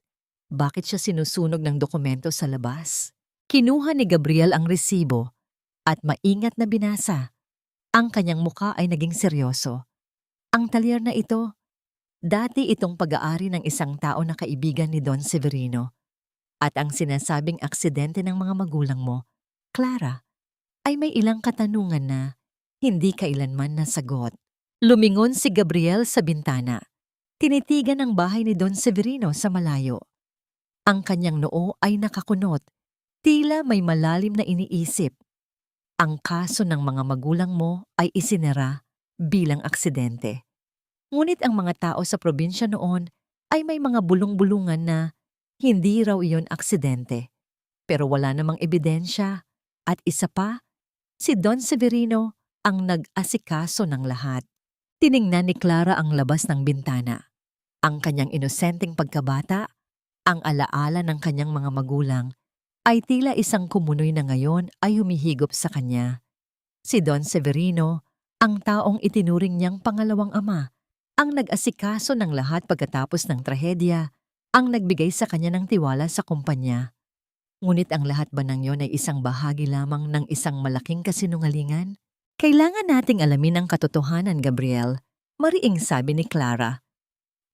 siya sinusunog ng dokumento sa labas? Kinuha ni Gabriel ang resibo at maingat na binasa. Ang kanyang muka ay naging seryoso. Ang talyer na ito, dati itong pag-aari ng isang tao na kaibigan ni Don Severino. At ang sinasabing aksidente ng mga magulang mo, Clara, ay may ilang katanungan na hindi kailanman nasagot. Lumingon si Gabriel sa bintana. Tinitigan ang bahay ni Don Severino sa malayo. Ang kanyang noo ay nakakunot, tila may malalim na iniisip. Ang kaso ng mga magulang mo ay isinara bilang aksidente. Ngunit ang mga tao sa probinsya noon ay may mga bulong-bulungan na hindi raw iyon aksidente. Pero wala namang ebidensya. At isa pa, si Don Severino ang nag-asikaso ng lahat. Tiningnan ni Clara ang labas ng bintana. Ang kanyang inosenteng pagkabata, ang alaala ng kanyang mga magulang, ay tila isang kumunoy na ngayon ay humihigop sa kanya. Si Don Severino, ang taong itinuring niyang pangalawang ama, ang nag-asikaso ng lahat pagkatapos ng trahedya, ang nagbigay sa kanya ng tiwala sa kumpanya. Ngunit ang lahat ba ng yon ay isang bahagi lamang ng isang malaking kasinungalingan? "Kailangan nating alamin ang katotohanan, Gabriel," mariing sabi ni Clara.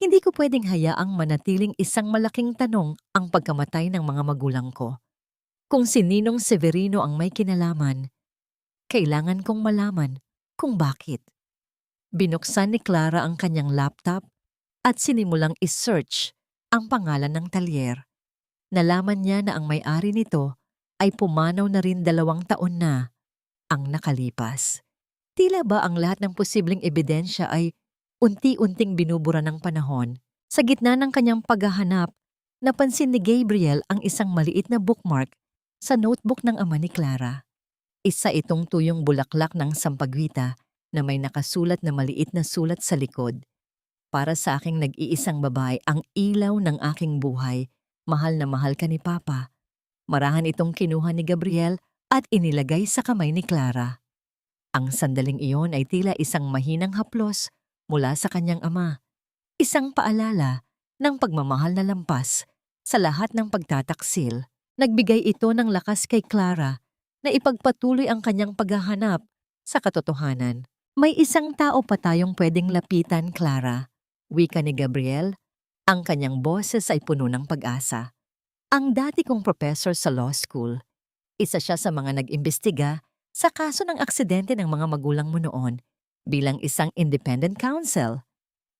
"Hindi ko pwedeng hayaang manatiling isang malaking tanong ang pagkamatay ng mga magulang ko. Kung si Ninong Severino ang may kinalaman, kailangan kong malaman kung bakit." Binuksan ni Clara ang kanyang laptop at sinimulang i-search ang pangalan ng talyer. Nalaman niya na ang may-ari nito ay pumanaw na rin 2 taon na ang nakalipas. Tila ba ang lahat ng posibleng ebidensya ay unti-unting binubura ng panahon? Sa gitna ng kanyang paghahanap, napansin ni Gabriel ang isang maliit na bookmark sa notebook ng ama ni Clara. Isa itong tuyong bulaklak ng sampagwita na may nakasulat na maliit na sulat sa likod. "Para sa aking nag-iisang babae, ang ilaw ng aking buhay, mahal na mahal ka ni Papa." Marahan itong kinuha ni Gabriel at inilagay sa kamay ni Clara. Ang sandaling iyon ay tila isang mahinang haplos mula sa kanyang ama. Isang paalala ng pagmamahal na lampas sa lahat ng pagtataksil. Nagbigay ito ng lakas kay Clara na ipagpatuloy ang kanyang paghahanap sa katotohanan. "May isang tao pa tayong pwedeng lapitan, Clara," wika ni Gabriel. Ang kanyang boses ay puno ng pag-asa. "Ang dati kong professor sa law school. Isa siya sa mga nag-imbestiga sa kaso ng aksidente ng mga magulang mo noon bilang isang independent counsel.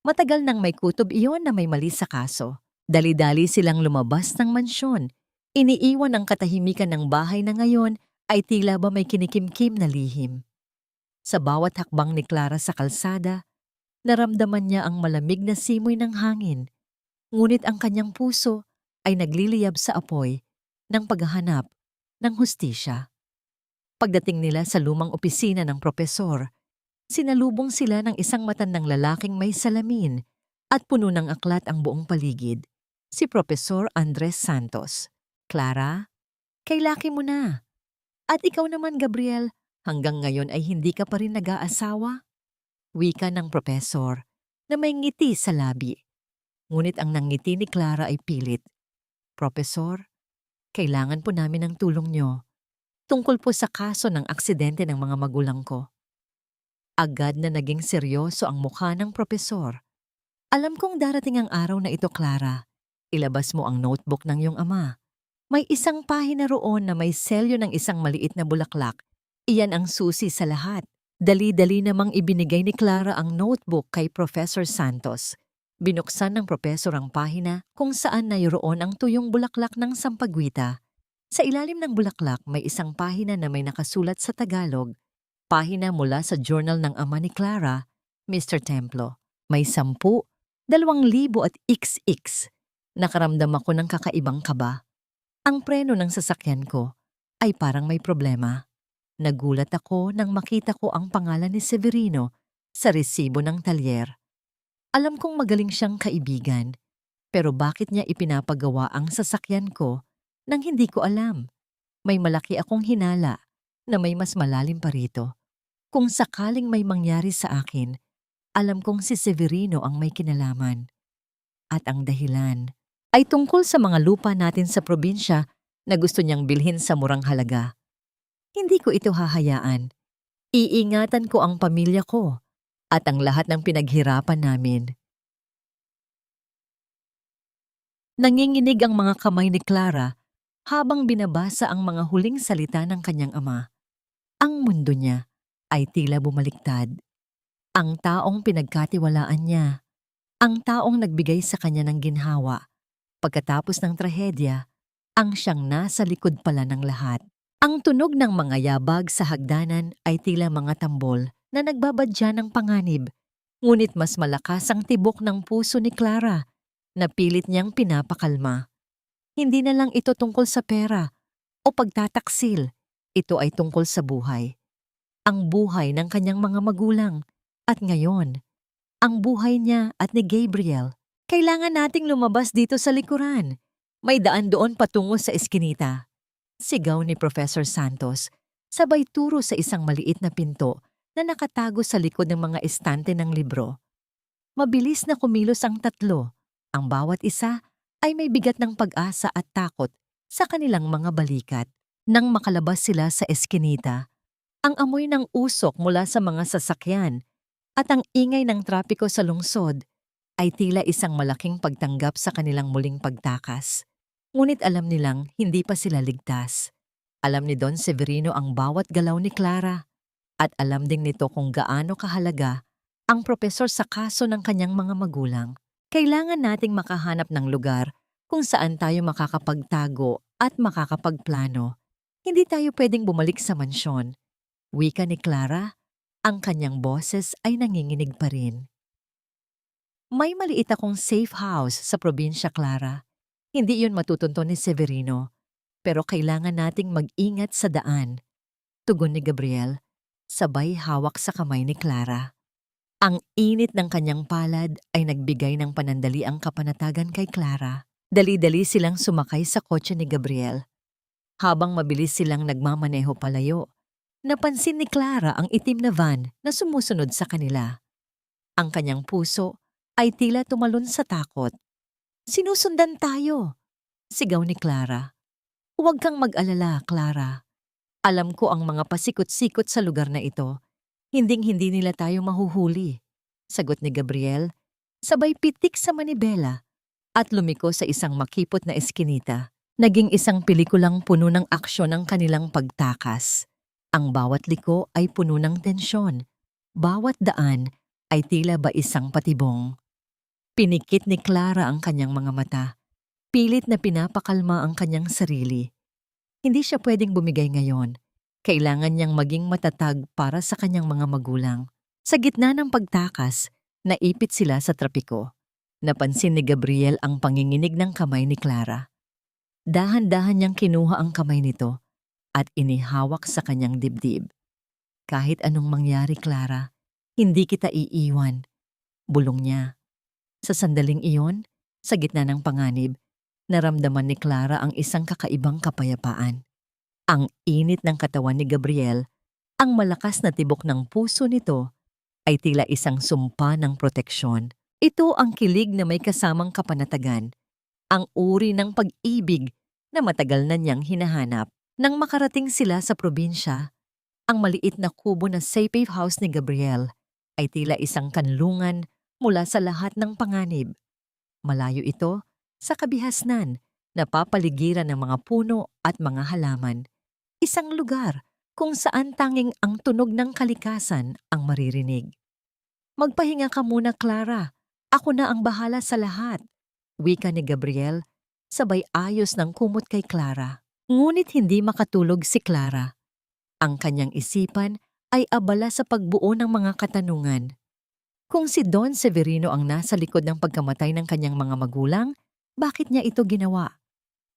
Matagal nang may kutob iyon na may mali sa kaso. Dali-dali silang lumabas ng mansyon. Iniiwan ang katahimikan ng bahay na ngayon ay tila ba may kinikimkim na lihim." Sa bawat hakbang ni Clara sa kalsada, naramdaman niya ang malamig na simoy ng hangin. Ngunit ang kanyang puso ay nagliliyab sa apoy ng paghahanap ng hustisya. Pagdating nila sa lumang opisina ng propesor, sinalubong sila ng isang matandang lalaking may salamin at puno ng aklat ang buong paligid, si Profesor Andres Santos. "Clara, kailaki mo na. At ikaw naman, Gabriel, hanggang ngayon ay hindi ka pa rin nag-aasawa?" Wika ng propesor na may ngiti sa labi. Ngunit ang nangiti ni Clara ay pilit. "Profesor, kailangan po namin ng tulong nyo tungkol po sa kaso ng aksidente ng mga magulang ko." Agad na naging seryoso ang mukha ng propesor. "Alam kong darating ang araw na ito, Clara. Ilabas mo ang notebook ng iyong ama. May isang pahina roon na may selyo ng isang maliit na bulaklak. Iyan ang susi sa lahat. Dali-dali namang ibinigay ni Clara ang notebook kay Professor Santos. Binuksan ng propesor ang pahina kung saan nayroon ang tuyong bulaklak ng sampagwita. Sa ilalim ng bulaklak may isang pahina na may nakasulat sa Tagalog. Pahina mula sa journal ng ama ni Clara, Mr. Templo. May 10, 2,000 at XX. Nakaramdam ako ng kakaibang kaba. Ang preno ng sasakyan ko ay parang may problema. Nagulat ako nang makita ko ang pangalan ni Severino sa resibo ng talyer. Alam kong magaling siyang kaibigan, pero bakit niya ipinapagawa ang sasakyan ko nang hindi ko alam? May malaki akong hinala na may mas malalim pa rito. Kung sakaling may mangyari sa akin, alam kong si Severino ang may kinalaman. At ang dahilan ay tungkol sa mga lupa natin sa probinsya na gusto niyang bilhin sa murang halaga. Hindi ko ito hahayaan. Iingatan ko ang pamilya ko at ang lahat ng pinaghirapan namin. Nanginginig ang mga kamay ni Clara habang binabasa ang mga huling salita ng kanyang ama. Ang mundo niya ay tila bumaliktad. Ang taong pinagkatiwalaan niya, ang taong nagbigay sa kanya ng ginhawa, pagkatapos ng trahedya, ang siyang nasa likod pala ng lahat. Ang tunog ng mga yabag sa hagdanan ay tila mga tambol na nagbabadya ng panganib, ngunit mas malakas ang tibok ng puso ni Clara na pilit niyang pinapakalma. Hindi na lang ito tungkol sa pera o pagtataksil, ito ay tungkol sa buhay. Ang buhay ng kanyang mga magulang at ngayon, ang buhay niya at ni Gabriel. Kailangan nating lumabas dito sa likuran. May daan doon patungo sa eskinita. Sigaw ni Professor Santos, sabay turo sa isang maliit na pinto na nakatago sa likod ng mga estante ng libro. Mabilis na kumilos ang tatlo. Ang bawat isa ay may bigat ng pag-asa at takot sa kanilang mga balikat. Nang makalabas sila sa eskinita, ang amoy ng usok mula sa mga sasakyan at ang ingay ng trapiko sa lungsod ay tila isang malaking pagtanggap sa kanilang muling pagtakas. Ngunit alam nilang hindi pa sila ligtas. Alam ni Don Severino ang bawat galaw ni Clara at alam din nito kung gaano kahalaga ang propesor sa kaso ng kanyang mga magulang. Kailangan nating makahanap ng lugar kung saan tayo makakapagtago at makakapagplano. Hindi tayo pwedeng bumalik sa mansyon. Wika ni Clara, ang kanyang boses ay nanginginig pa rin. May maliit akong safe house sa probinsya, Clara. Hindi yun matutunton ni Severino, pero kailangan nating mag-ingat sa daan. Tugon ni Gabriel, sabay hawak sa kamay ni Clara. Ang init ng kanyang palad ay nagbigay ng panandaliang kapanatagan kay Clara. Dali-dali silang sumakay sa kotse ni Gabriel. Habang mabilis silang nagmamaneho palayo, napansin ni Clara ang itim na van na sumusunod sa kanila. Ang kanyang puso ay tila tumalon sa takot. Sinusundan tayo, sigaw ni Clara. Huwag kang mag-alala, Clara. Alam ko ang mga pasikot-sikot sa lugar na ito. Hinding-hindi nila tayo mahuhuli, sagot ni Gabriel, sabay pitik sa manibela at lumiko sa isang makipot na eskinita. Naging isang pelikulang puno ng aksyon ang kanilang pagtakas. Ang bawat liko ay puno ng tensyon. Bawat daan ay tila ba isang patibong. Pinikit ni Clara ang kanyang mga mata. Pilit na pinapakalma ang kanyang sarili. Hindi siya pwedeng bumigay ngayon. Kailangan niyang maging matatag para sa kanyang mga magulang. Sa gitna ng pagtakas, naipit sila sa trapiko. Napansin ni Gabriel ang panginginig ng kamay ni Clara. Dahan-dahan niyang kinuha ang kamay nito at inihawak sa kanyang dibdib. Kahit anong mangyari, Clara, hindi kita iiwan. Bulong niya. Sa sandaling iyon, sa gitna ng panganib, naramdaman ni Clara ang isang kakaibang kapayapaan. Ang init ng katawan ni Gabriel, ang malakas na tibok ng puso nito, ay tila isang sumpa ng proteksyon. Ito ang kilig na may kasamang kapanatagan, ang uri ng pag-ibig na matagal na niyang hinahanap. Nang makarating sila sa probinsya, ang maliit na kubo na safe house ni Gabriel ay tila isang kanlungan mula sa lahat ng panganib. Malayo ito sa kabihasnan napapaligiran ng mga puno at mga halaman. Isang lugar kung saan tanging ang tunog ng kalikasan ang maririnig. Magpahinga ka muna, Clara. Ako na ang bahala sa lahat. Wika ni Gabriel, sabay ayos ng kumot kay Clara. Ngunit hindi makatulog si Clara. Ang kanyang isipan ay abala sa pagbuo ng mga katanungan. Kung si Don Severino ang nasa likod ng pagkamatay ng kanyang mga magulang, bakit niya ito ginawa?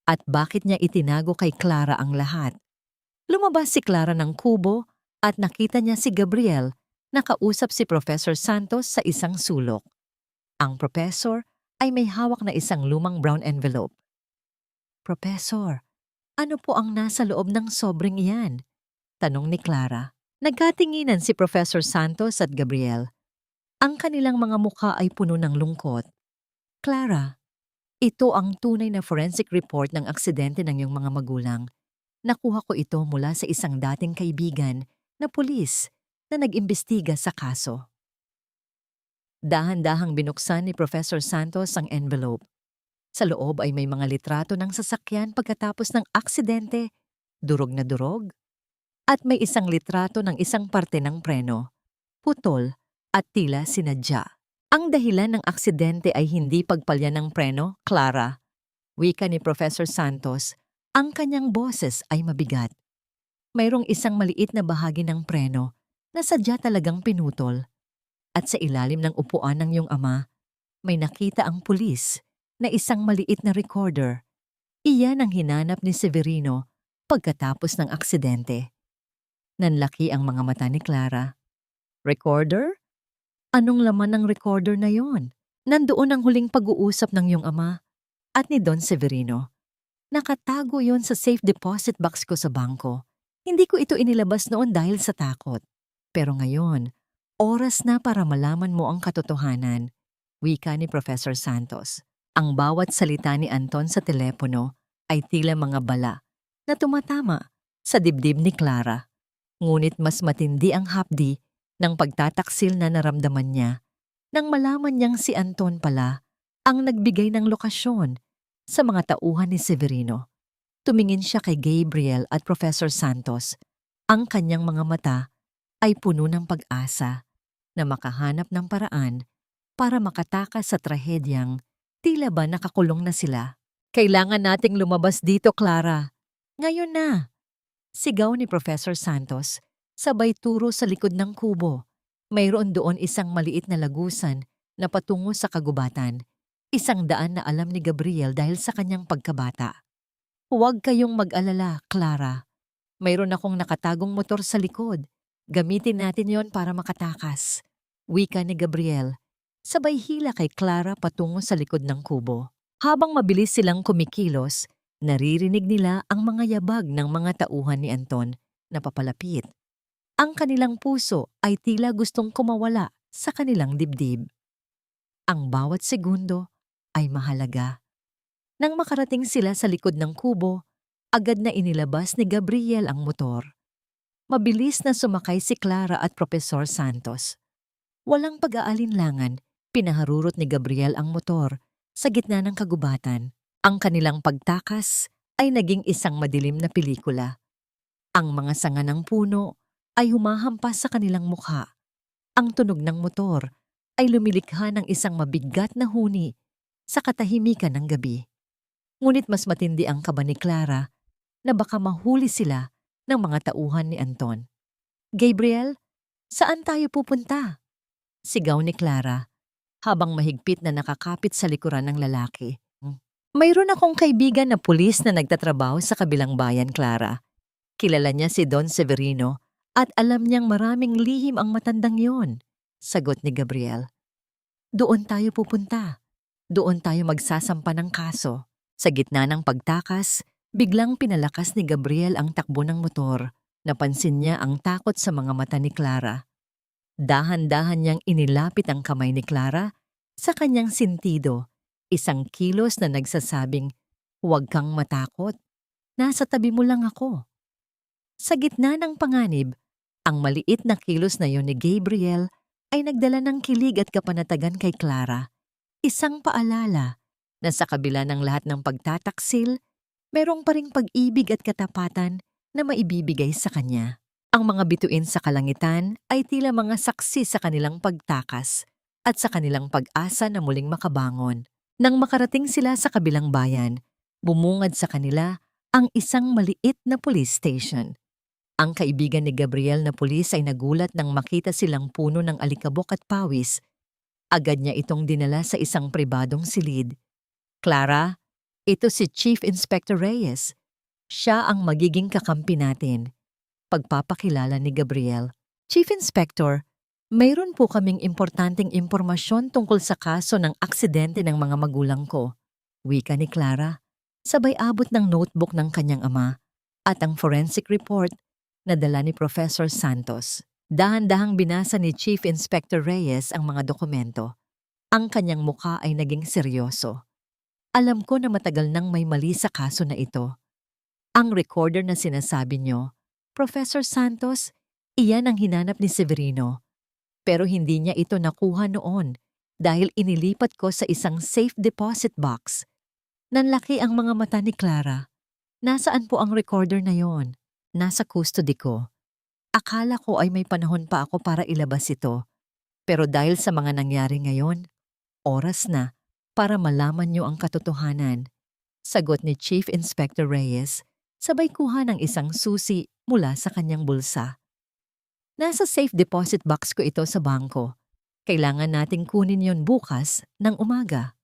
At bakit niya itinago kay Clara ang lahat? Lumabas si Clara ng kubo at nakita niya si Gabriel nakausap si Professor Santos sa isang sulok. Ang professor ay may hawak na isang lumang brown envelope. Professor, ano po ang nasa loob ng sobreng iyan? Tanong ni Clara. Nagkatinginan si Professor Santos at Gabriel. Ang kanilang mga mukha ay puno ng lungkot. Clara, ito ang tunay na forensic report ng aksidente ng iyong mga magulang. Nakuha ko ito mula sa isang dating kaibigan na pulis na nag-imbestiga sa kaso. Dahan-dahang binuksan ni Professor Santos ang envelope. Sa loob ay may mga litrato ng sasakyan pagkatapos ng aksidente, durog na durog, at may isang litrato ng isang parte ng preno, putol at tila sinadya. Ang dahilan ng aksidente ay hindi pagpalya ng preno, Clara. Wika ni Professor Santos, ang kanyang boses ay mabigat. Mayroong isang maliit na bahagi ng preno na sadya talagang pinutol. At sa ilalim ng upuan ng iyong ama, may nakita ang pulis na isang maliit na recorder. Iyan ang hinanap ni Severino pagkatapos ng aksidente. Nanlaki ang mga mata ni Clara. Recorder? Anong laman ng recorder na yon? Nandoon ang huling pag-uusap ng iyong ama at ni Don Severino. Nakatago yon sa safe deposit box ko sa bangko. Hindi ko ito inilabas noon dahil sa takot. Pero ngayon, oras na para malaman mo ang katotohanan, wika ni Professor Santos. Ang bawat salita ni Anton sa telepono ay tila mga bala na tumatama sa dibdib ni Clara. Ngunit mas matindi ang hapdi ng pagtataksil na naramdaman niya nang malaman niyang si Anton pala ang nagbigay ng lokasyon sa mga tauhan ni Severino. Tumingin siya kay Gabriel at Professor Santos. Ang kanyang mga mata ay puno ng pag-asa na makahanap ng paraan para makatakas sa trahedyang tila ba nakakulong na sila. Kailangan nating lumabas dito, Clara. Ngayon na! Sigaw ni Professor Santos, sabay turo sa likod ng kubo. Mayroon doon isang maliit na lagusan na patungo sa kagubatan. Isang daan na alam ni Gabriel dahil sa kanyang pagkabata. Huwag kayong mag-alala, Clara. Mayroon akong nakatagong motor sa likod. Gamitin natin yon para makatakas. Wika ni Gabriel. Sabay hila kay Clara patungo sa likod ng kubo. Habang mabilis silang kumikilos, naririnig nila ang mga yabag ng mga tauhan ni Anton na papalapit. Ang kanilang puso ay tila gustong kumawala sa kanilang dibdib. Ang bawat segundo ay mahalaga. Nang makarating sila sa likod ng kubo, agad na inilabas ni Gabriel ang motor. Mabilis na sumakay si Clara at Professor Santos. Walang pag-aalinlangan, pinaharurot ni Gabriel ang motor sa gitna ng kagubatan. Ang kanilang pagtakas ay naging isang madilim na pelikula. Ang mga sanga ng puno ay humahampas sa kanilang mukha. Ang tunog ng motor ay lumilikha ng isang mabigat na huni sa katahimikan ng gabi. Ngunit mas matindi ang kaba ni Clara na baka mahuli sila ng mga tauhan ni Anton. Gabriel, saan tayo pupunta? Sigaw ni Clara habang mahigpit na nakakapit sa likuran ng lalaki. Mayroon akong kaibigan na pulis na nagtatrabaho sa kabilang bayan, Clara. Kilala niya si Don Severino at alam niyang maraming lihim ang matandang yon, sagot ni Gabriel. Doon tayo pupunta. Doon tayo magsasampa ng kaso. Sa gitna ng pagtakas, biglang pinalakas ni Gabriel ang takbo ng motor. Napansin niya ang takot sa mga mata ni Clara. Dahan-dahan niyang inilapit ang kamay ni Clara sa kanyang sintido. Isang kilos na nagsasabing, huwag kang matakot. Nasa tabi mo lang ako. Sa gitna ng panganib, ang maliit na kilos na yon ni Gabriel ay nagdala ng kilig at kapanatagan kay Clara. Isang paalala na sa kabila ng lahat ng pagtataksil, merong pa ring pag-ibig at katapatan na maibibigay sa kanya. Ang mga bituin sa kalangitan ay tila mga saksi sa kanilang pagtakas at sa kanilang pag-asa na muling makabangon. Nang makarating sila sa kabilang bayan, bumungad sa kanila ang isang maliit na police station. Ang kaibigan ni Gabriel na pulis ay nagulat nang makita silang puno ng alikabok at pawis. Agad niya itong dinala sa isang pribadong silid. Clara, ito si Chief Inspector Reyes. Siya ang magiging kakampi natin. Pagpapakilala ni Gabriel. Chief Inspector, mayroon po kaming importanteng impormasyon tungkol sa kaso ng aksidente ng mga magulang ko. Wika ni Clara, sabay abot ng notebook ng kanyang ama at ang forensic report na dala ni Professor Santos. Dahan-dahang binasa ni Chief Inspector Reyes ang mga dokumento. Ang kanyang mukha ay naging seryoso. Alam ko na matagal nang may mali sa kaso na ito. Ang recorder na sinasabi niyo, Professor Santos, iyan ang hinanap ni Severino. Pero hindi niya ito nakuha noon dahil inilipat ko sa isang safe deposit box. Nanlaki ang mga mata ni Clara. Nasaan po ang recorder na yon? Nasa custody ko. Akala ko ay may panahon pa ako para ilabas ito. Pero dahil sa mga nangyari ngayon, oras na para malaman niyo ang katotohanan. Sagot ni Chief Inspector Reyes, sabay kuha ng isang susi mula sa kanyang bulsa. Nasa safe deposit box ko ito sa bangko. Kailangan nating kunin yon bukas ng umaga.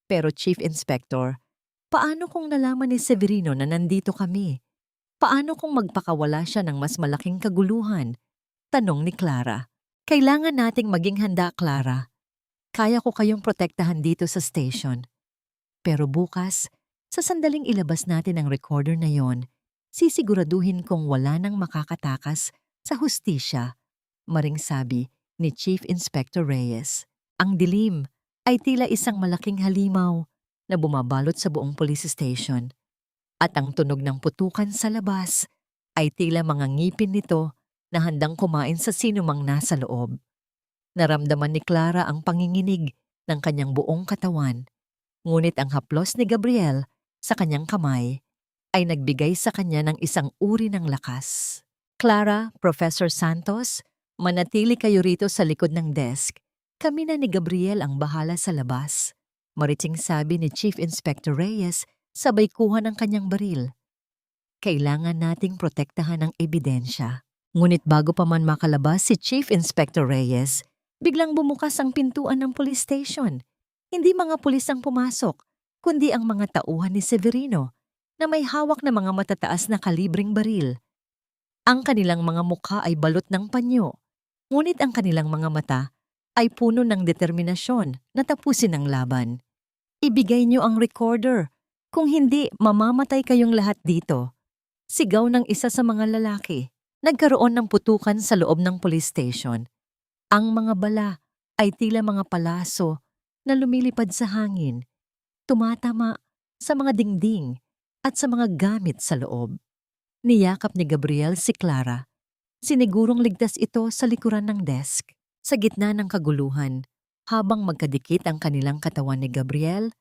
Pero Chief Inspector, paano kung nalaman ni Severino na nandito kami? Paano kung magpakawala siya ng mas malaking kaguluhan? Tanong ni Clara. Kailangan nating maging handa, Clara. Kaya ko kayong protektahan dito sa station. Pero bukas, sa sandaling ilabas natin ang recorder na yon, sisiguraduhin kong wala nang makakatakas sa hustisya. Maring sabi ni Chief Inspector Reyes. Ang dilim ay tila isang malaking halimaw na bumabalot sa buong police station. At ang tunog ng putukan sa labas ay tila mga ngipin nito na handang kumain sa sinumang nasa loob. Naramdaman ni Clara ang panginginig ng kanyang buong katawan, ngunit ang haplos ni Gabriel sa kanyang kamay ay nagbigay sa kanya ng isang uri ng lakas. Clara, Professor Santos, manatili kayo rito sa likod ng desk. Kami na ni Gabriel ang bahala sa labas. Mariting sabi ni Chief Inspector Reyes, sabay kuha ng kanyang baril. Kailangan nating protektahan ang ebidensya. Ngunit bago pa man makalabas si Chief Inspector Reyes, biglang bumukas ang pintuan ng police station. Hindi mga pulis ang pumasok, kundi ang mga tauhan ni Severino na may hawak na mga matataas na kalibring baril. Ang kanilang mga mukha ay balot ng panyo, ngunit ang kanilang mga mata ay puno ng determinasyon na tapusin ang laban. Ibigay niyo ang recorder. Kung hindi, mamamatay kayong lahat dito. Sigaw ng isa sa mga lalaki. Nagkaroon ng putukan sa loob ng police station. Ang mga bala ay tila mga palaso na lumilipad sa hangin, tumatama sa mga dingding at sa mga gamit sa loob. Niyakap ni Gabriel si Clara. Sinigurong ligtas ito sa likuran ng desk. Sa gitna ng kaguluhan, habang magkadikit ang kanilang katawan ni Gabriel,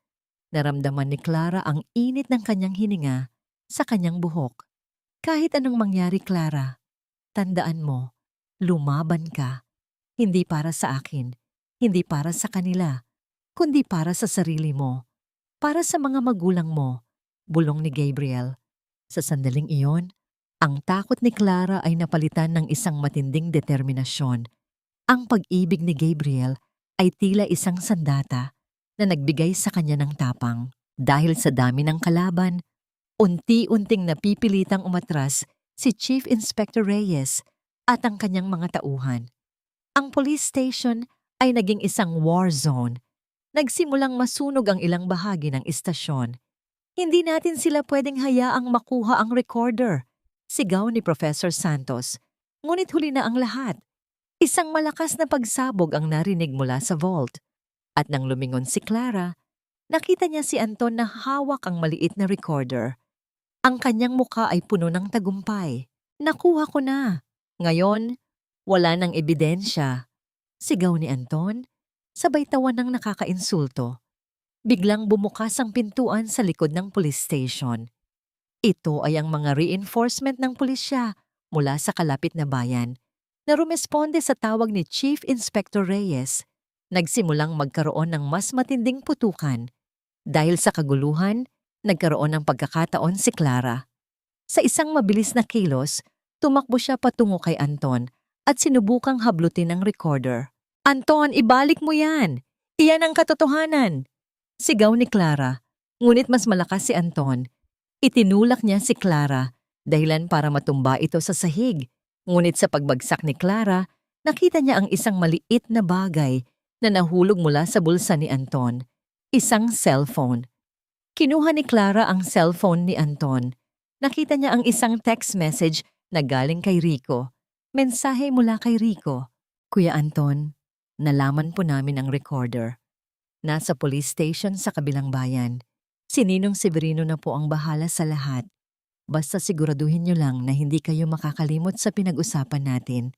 naramdaman ni Clara ang init ng kanyang hininga sa kanyang buhok. Kahit anong mangyari, Clara, tandaan mo, lumaban ka. Hindi para sa akin, hindi para sa kanila, kundi para sa sarili mo, para sa mga magulang mo, bulong ni Gabriel. Sa sandaling iyon, ang takot ni Clara ay napalitan ng isang matinding determinasyon. Ang pag-ibig ni Gabriel ay tila isang sandata na nagbigay sa kanya ng tapang. Dahil sa dami ng kalaban, unti-unting napipilitang umatras si Chief Inspector Reyes at ang kanyang mga tauhan. Ang police station ay naging isang war zone. Nagsimulang masunog ang ilang bahagi ng istasyon. Hindi natin sila pwedeng hayaang makuha ang recorder, sigaw ni Professor Santos. Ngunit huli na ang lahat. Isang malakas na pagsabog ang narinig mula sa vault. At nang lumingon si Clara, nakita niya si Anton na hawak ang maliit na recorder. Ang kanyang mukha ay puno ng tagumpay. Nakuha ko na. Ngayon, wala nang ebidensya. Sigaw ni Anton, sabay tawa ng nakakainsulto. Biglang bumukas ang pintuan sa likod ng police station. Ito ay ang mga reinforcement ng pulisya mula sa kalapit na bayan na rumesponde sa tawag ni Chief Inspector Reyes. Nagsimulang magkaroon ng mas matinding putukan. Dahil sa kaguluhan, nagkaroon ng pagkakataon si Clara. Sa isang mabilis na kilos, tumakbo siya patungo kay Anton at sinubukang hablutin ang recorder. "Anton, ibalik mo yan! Iyan ang katotohanan!" Sigaw ni Clara, ngunit mas malakas si Anton. Itinulak niya si Clara, dahilan para matumba ito sa sahig. Ngunit sa pagbagsak ni Clara, nakita niya ang isang maliit na bagay na nahulog mula sa bulsa ni Anton. Isang cellphone. Kinuha ni Clara ang cellphone ni Anton. Nakita niya ang isang text message na galing kay Rico. Mensahe mula kay Rico. "Kuya Anton, nalaman po namin ang recorder. Nasa police station sa kabilang bayan. Si Ninong Severino na po ang bahala sa lahat. Basta siguraduhin niyo lang na hindi kayo makakalimot sa pinag-usapan natin.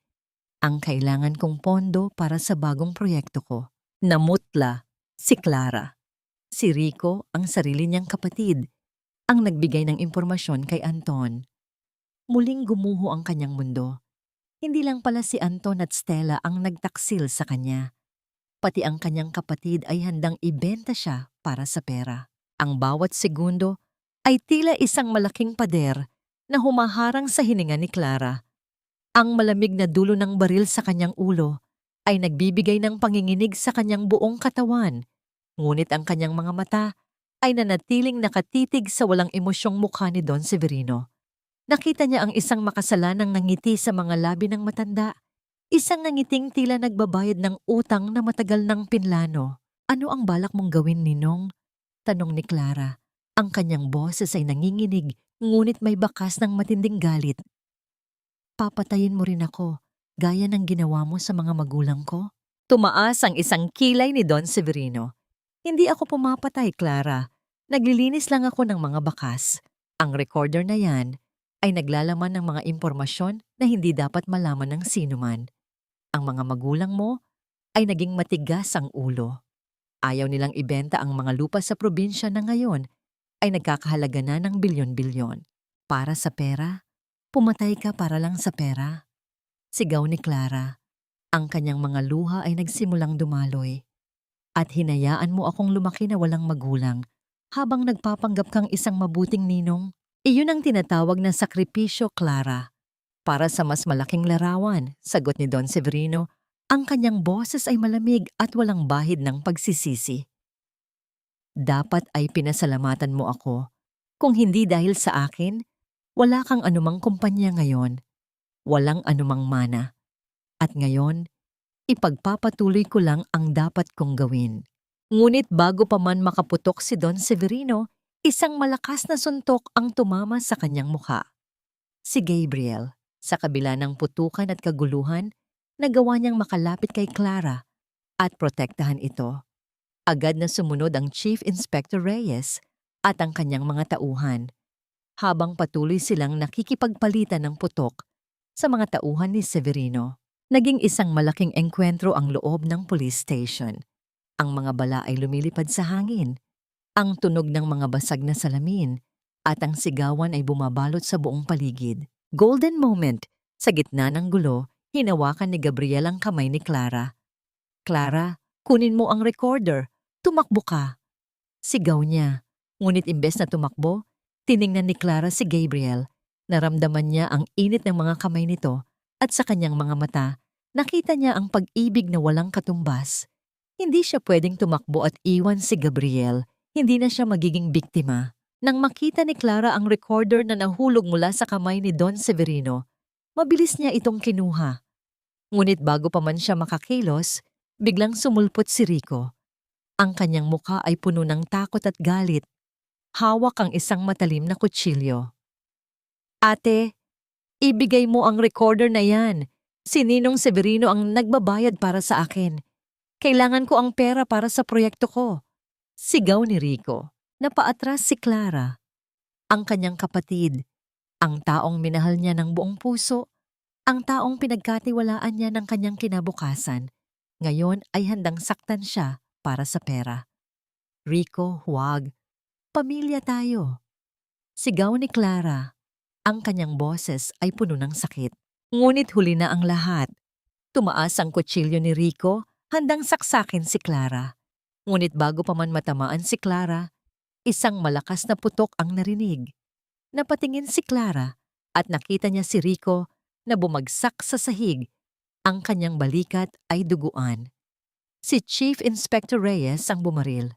Ang kailangan kong pondo para sa bagong proyekto ko." Namutla si Clara. Si Rico, ang sarili niyang kapatid, ang nagbigay ng impormasyon kay Anton. Muling gumuho ang kanyang mundo. Hindi lang pala si Anton at Stella ang nagtaksil sa kanya. Pati ang kanyang kapatid ay handang ibenta siya para sa pera. Ang bawat segundo ay tila isang malaking pader na humaharang sa hininga ni Clara. Ang malamig na dulo ng baril sa kanyang ulo ay nagbibigay ng panginginig sa kanyang buong katawan. Ngunit ang kanyang mga mata ay nanatiling nakatitig sa walang emosyong mukha ni Don Severino. Nakita niya ang isang makasalanang ngiti sa mga labi ng matanda. Isang nangiting tila nagbabayad ng utang na matagal ng pinlano. "Ano ang balak mong gawin, Ninong?" tanong ni Clara. Ang kanyang boses ay nanginginig, ngunit may bakas ng matinding galit. "Papatayin mo rin ako, gaya ng ginawa mo sa mga magulang ko?" Tumaas ang isang kilay ni Don Severino. "Hindi ako pumapatay, Clara. Naglilinis lang ako ng mga bakas. Ang recorder na yan ay naglalaman ng mga impormasyon na hindi dapat malaman ng sinuman. Ang mga magulang mo ay naging matigas ang ulo. Ayaw nilang ibenta ang mga lupa sa probinsya na ngayon ay nagkakahalaga na ng bilyon-bilyon. Para sa pera? Pumatay ka para lang sa pera?" Sigaw ni Clara. Ang kanyang mga luha ay nagsimulang dumaloy. "At hinayaan mo akong lumaki na walang magulang habang nagpapanggap kang isang mabuting ninong? Iyon ang tinatawag na sakripisyo, Clara. Para sa mas malaking larawan," sagot ni Don Severino. Ang kanyang boses ay malamig at walang bahid ng pagsisisi. "Dapat ay pinasalamatan mo ako. Kung hindi dahil sa akin, wala kang anumang kumpanya ngayon. Walang anumang mana. At ngayon, ipagpapatuloy ko lang ang dapat kong gawin." Ngunit bago pa man makaputok si Don Severino, isang malakas na suntok ang tumama sa kanyang mukha. Si Gabriel, sa kabila ng putukan at kaguluhan, nagawa niyang makalapit kay Clara at protektahan ito. Agad na sumunod ang Chief Inspector Reyes at ang kanyang mga tauhan, habang patuloy silang nakikipagpalitan ng putok sa mga tauhan ni Severino. Naging isang malaking engkwentro ang loob ng police station. Ang mga bala ay lumilipad sa hangin, ang tunog ng mga basag na salamin, at ang sigawan ay bumabalot sa buong paligid. Golden moment, sa gitna ng gulo, hinawakan ni Gabriel ang kamay ni Clara. "Clara, kunin mo ang recorder. Tumakbo ka." Sigaw niya. Ngunit imbes na tumakbo, tiningnan ni Clara si Gabriel. Naramdaman niya ang init ng mga kamay nito at sa kanyang mga mata, nakita niya ang pag-ibig na walang katumbas. Hindi siya pwedeng tumakbo at iwan si Gabriel. Hindi na siya magiging biktima. Nang makita ni Clara ang recorder na nahulog mula sa kamay ni Don Severino, mabilis niya itong kinuha. Ngunit bago pa man siya makakilos, biglang sumulpot si Rico. Ang kanyang mukha ay puno ng takot at galit. Hawak ang isang matalim na kutsilyo. "Ate, ibigay mo ang recorder na yan. Si Ninong Severino ang nagbabayad para sa akin. Kailangan ko ang pera para sa proyekto ko." Sigaw ni Rico. Napaatras si Clara. Ang kanyang kapatid, ang taong minahal niya ng buong puso, ang taong pinagkatiwalaan niya ng kanyang kinabukasan, ngayon ay handang saktan siya para sa pera. Rico, huwag. Pamilya tayo. Sigaw ni Clara. Ang kanyang boses ay puno ng sakit. Ngunit huli na ang lahat. Tumaas ang kutsilyo ni Rico, handang saksakin si Clara. Ngunit bago pa man matamaan si Clara, isang malakas na putok ang narinig. Napatingin si Clara at nakita niya si Rico na bumagsak sa sahig. Ang kanyang balikat ay duguan. Si Chief Inspector Reyes ang bumaril.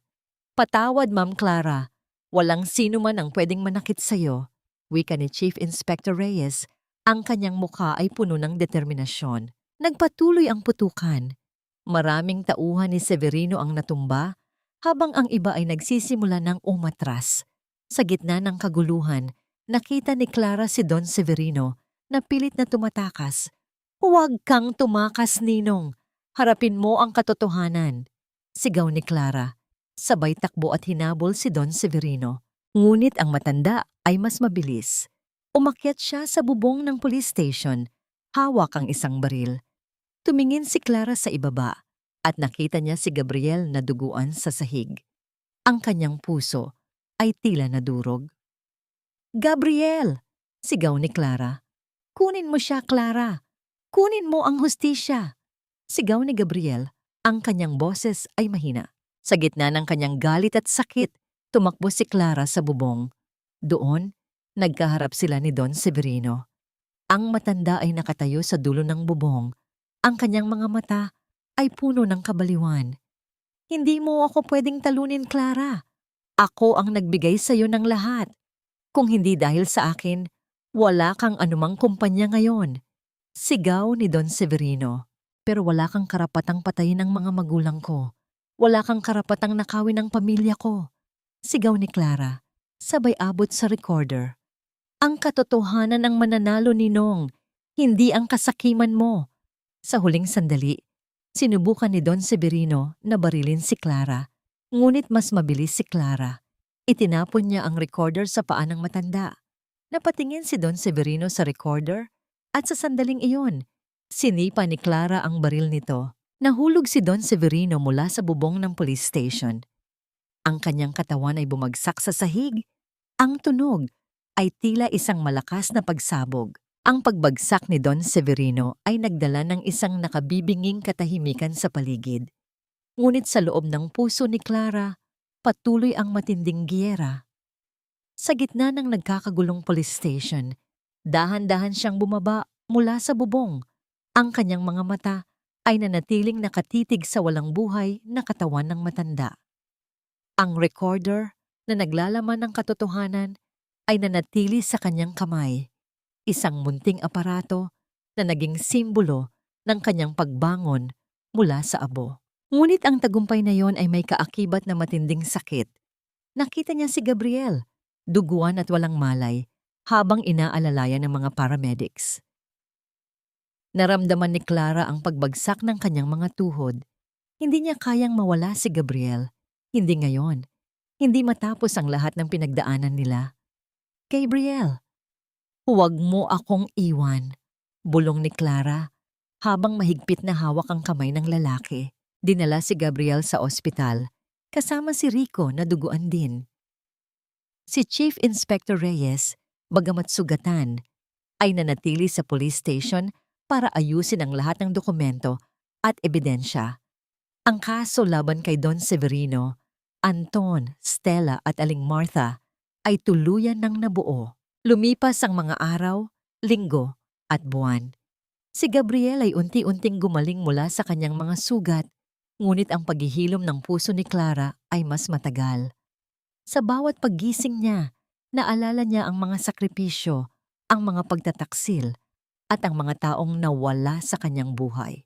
"Patawad, Ma'am Clara. Walang sino man ang pwedeng manakit sa'yo," wika ni Chief Inspector Reyes. Ang kanyang mukha ay puno ng determinasyon. Nagpatuloy ang putukan. Maraming tauhan ni Severino ang natumba, habang ang iba ay nagsisimula ng umatras. Sa gitna ng kaguluhan, nakita ni Clara si Don Severino na pilit na tumatakas. "Huwag kang tumakas, Ninong. Harapin mo ang katotohanan," sigaw ni Clara. Sabay takbo at hinabol si Don Severino. Ngunit ang matanda ay mas mabilis. Umakyat siya sa bubong ng police station. Hawak ang isang baril. Tumingin si Clara sa ibaba at nakita niya si Gabriel na duguan sa sahig. Ang kanyang puso ay tila nadurog. "Gabriel!" sigaw ni Clara. "Kunin mo siya, Clara. Kunin mo ang hustisya." Sigaw ni Gabriel. Ang kanyang boses ay mahina. Sa gitna ng kanyang galit at sakit, tumakbo si Clara sa bubong. Doon, nagkaharap sila ni Don Severino. Ang matanda ay nakatayo sa dulo ng bubong. Ang kanyang mga mata ay puno ng kabaliwan. "Hindi mo ako pwedeng talunin, Clara. Ako ang nagbigay sa iyo ng lahat. Kung hindi dahil sa akin, wala kang anumang kumpanya ngayon," sigaw ni Don Severino. "Pero wala kang karapatang patayin ang mga magulang ko. Wala kang karapatang nakawin ang pamilya ko," sigaw ni Clara. Sabay abot sa recorder. "Ang katotohanan ang mananalo, Ninong, hindi ang kasakiman mo." Sa huling sandali, sinubukan ni Don Severino na barilin si Clara. Ngunit mas mabilis si Clara. Itinapon niya ang recorder sa paa ng matanda. Napatingin si Don Severino sa recorder at sa sandaling iyon, sinipa ni Clara ang baril nito. Nahulog si Don Severino mula sa bubong ng police station. Ang kanyang katawan ay bumagsak sa sahig. Ang tunog ay tila isang malakas na pagsabog. Ang pagbagsak ni Don Severino ay nagdala ng isang nakabibinging katahimikan sa paligid. Ngunit sa loob ng puso ni Clara, patuloy ang matinding giyera. Sa gitna ng nagkakagulong police station, dahan-dahan siyang bumaba mula sa bubong. Ang kanyang mga mata ay nanatiling nakatitig sa walang buhay na katawan ng matanda. Ang recorder na naglalaman ng katotohanan ay nanatili sa kanyang kamay. Isang munting aparato na naging simbolo ng kanyang pagbangon mula sa abo. Ngunit ang tagumpay na yon ay may kaakibat na matinding sakit. Nakita niya si Gabriel, duguan at walang malay, habang inaalalayan ng mga paramedics. Naramdaman ni Clara ang pagbagsak ng kanyang mga tuhod. Hindi niya kayang mawala si Gabriel. Hindi ngayon. Hindi matapos ang lahat ng pinagdaanan nila. "Gabriel, huwag mo akong iwan," bulong ni Clara, habang mahigpit na hawak ang kamay ng lalaki. Dinala si Gabriel sa ospital, kasama si Rico na duguan din. Si Chief Inspector Reyes, bagamat sugatan, ay nanatili sa police station para ayusin ang lahat ng dokumento at ebidensya. Ang kaso laban kay Don Severino, Anton, Stella at Aling Martha ay tuluyan ng nabuo. Lumipas ang mga araw, linggo at buwan. Si Gabriel ay unti-unting gumaling mula sa kanyang mga sugat, ngunit ang paghihilom ng puso ni Clara ay mas matagal. Sa bawat paggising niya, naalala niya ang mga sakripisyo, ang mga pagtataksil, at ang mga taong nawala sa kanyang buhay.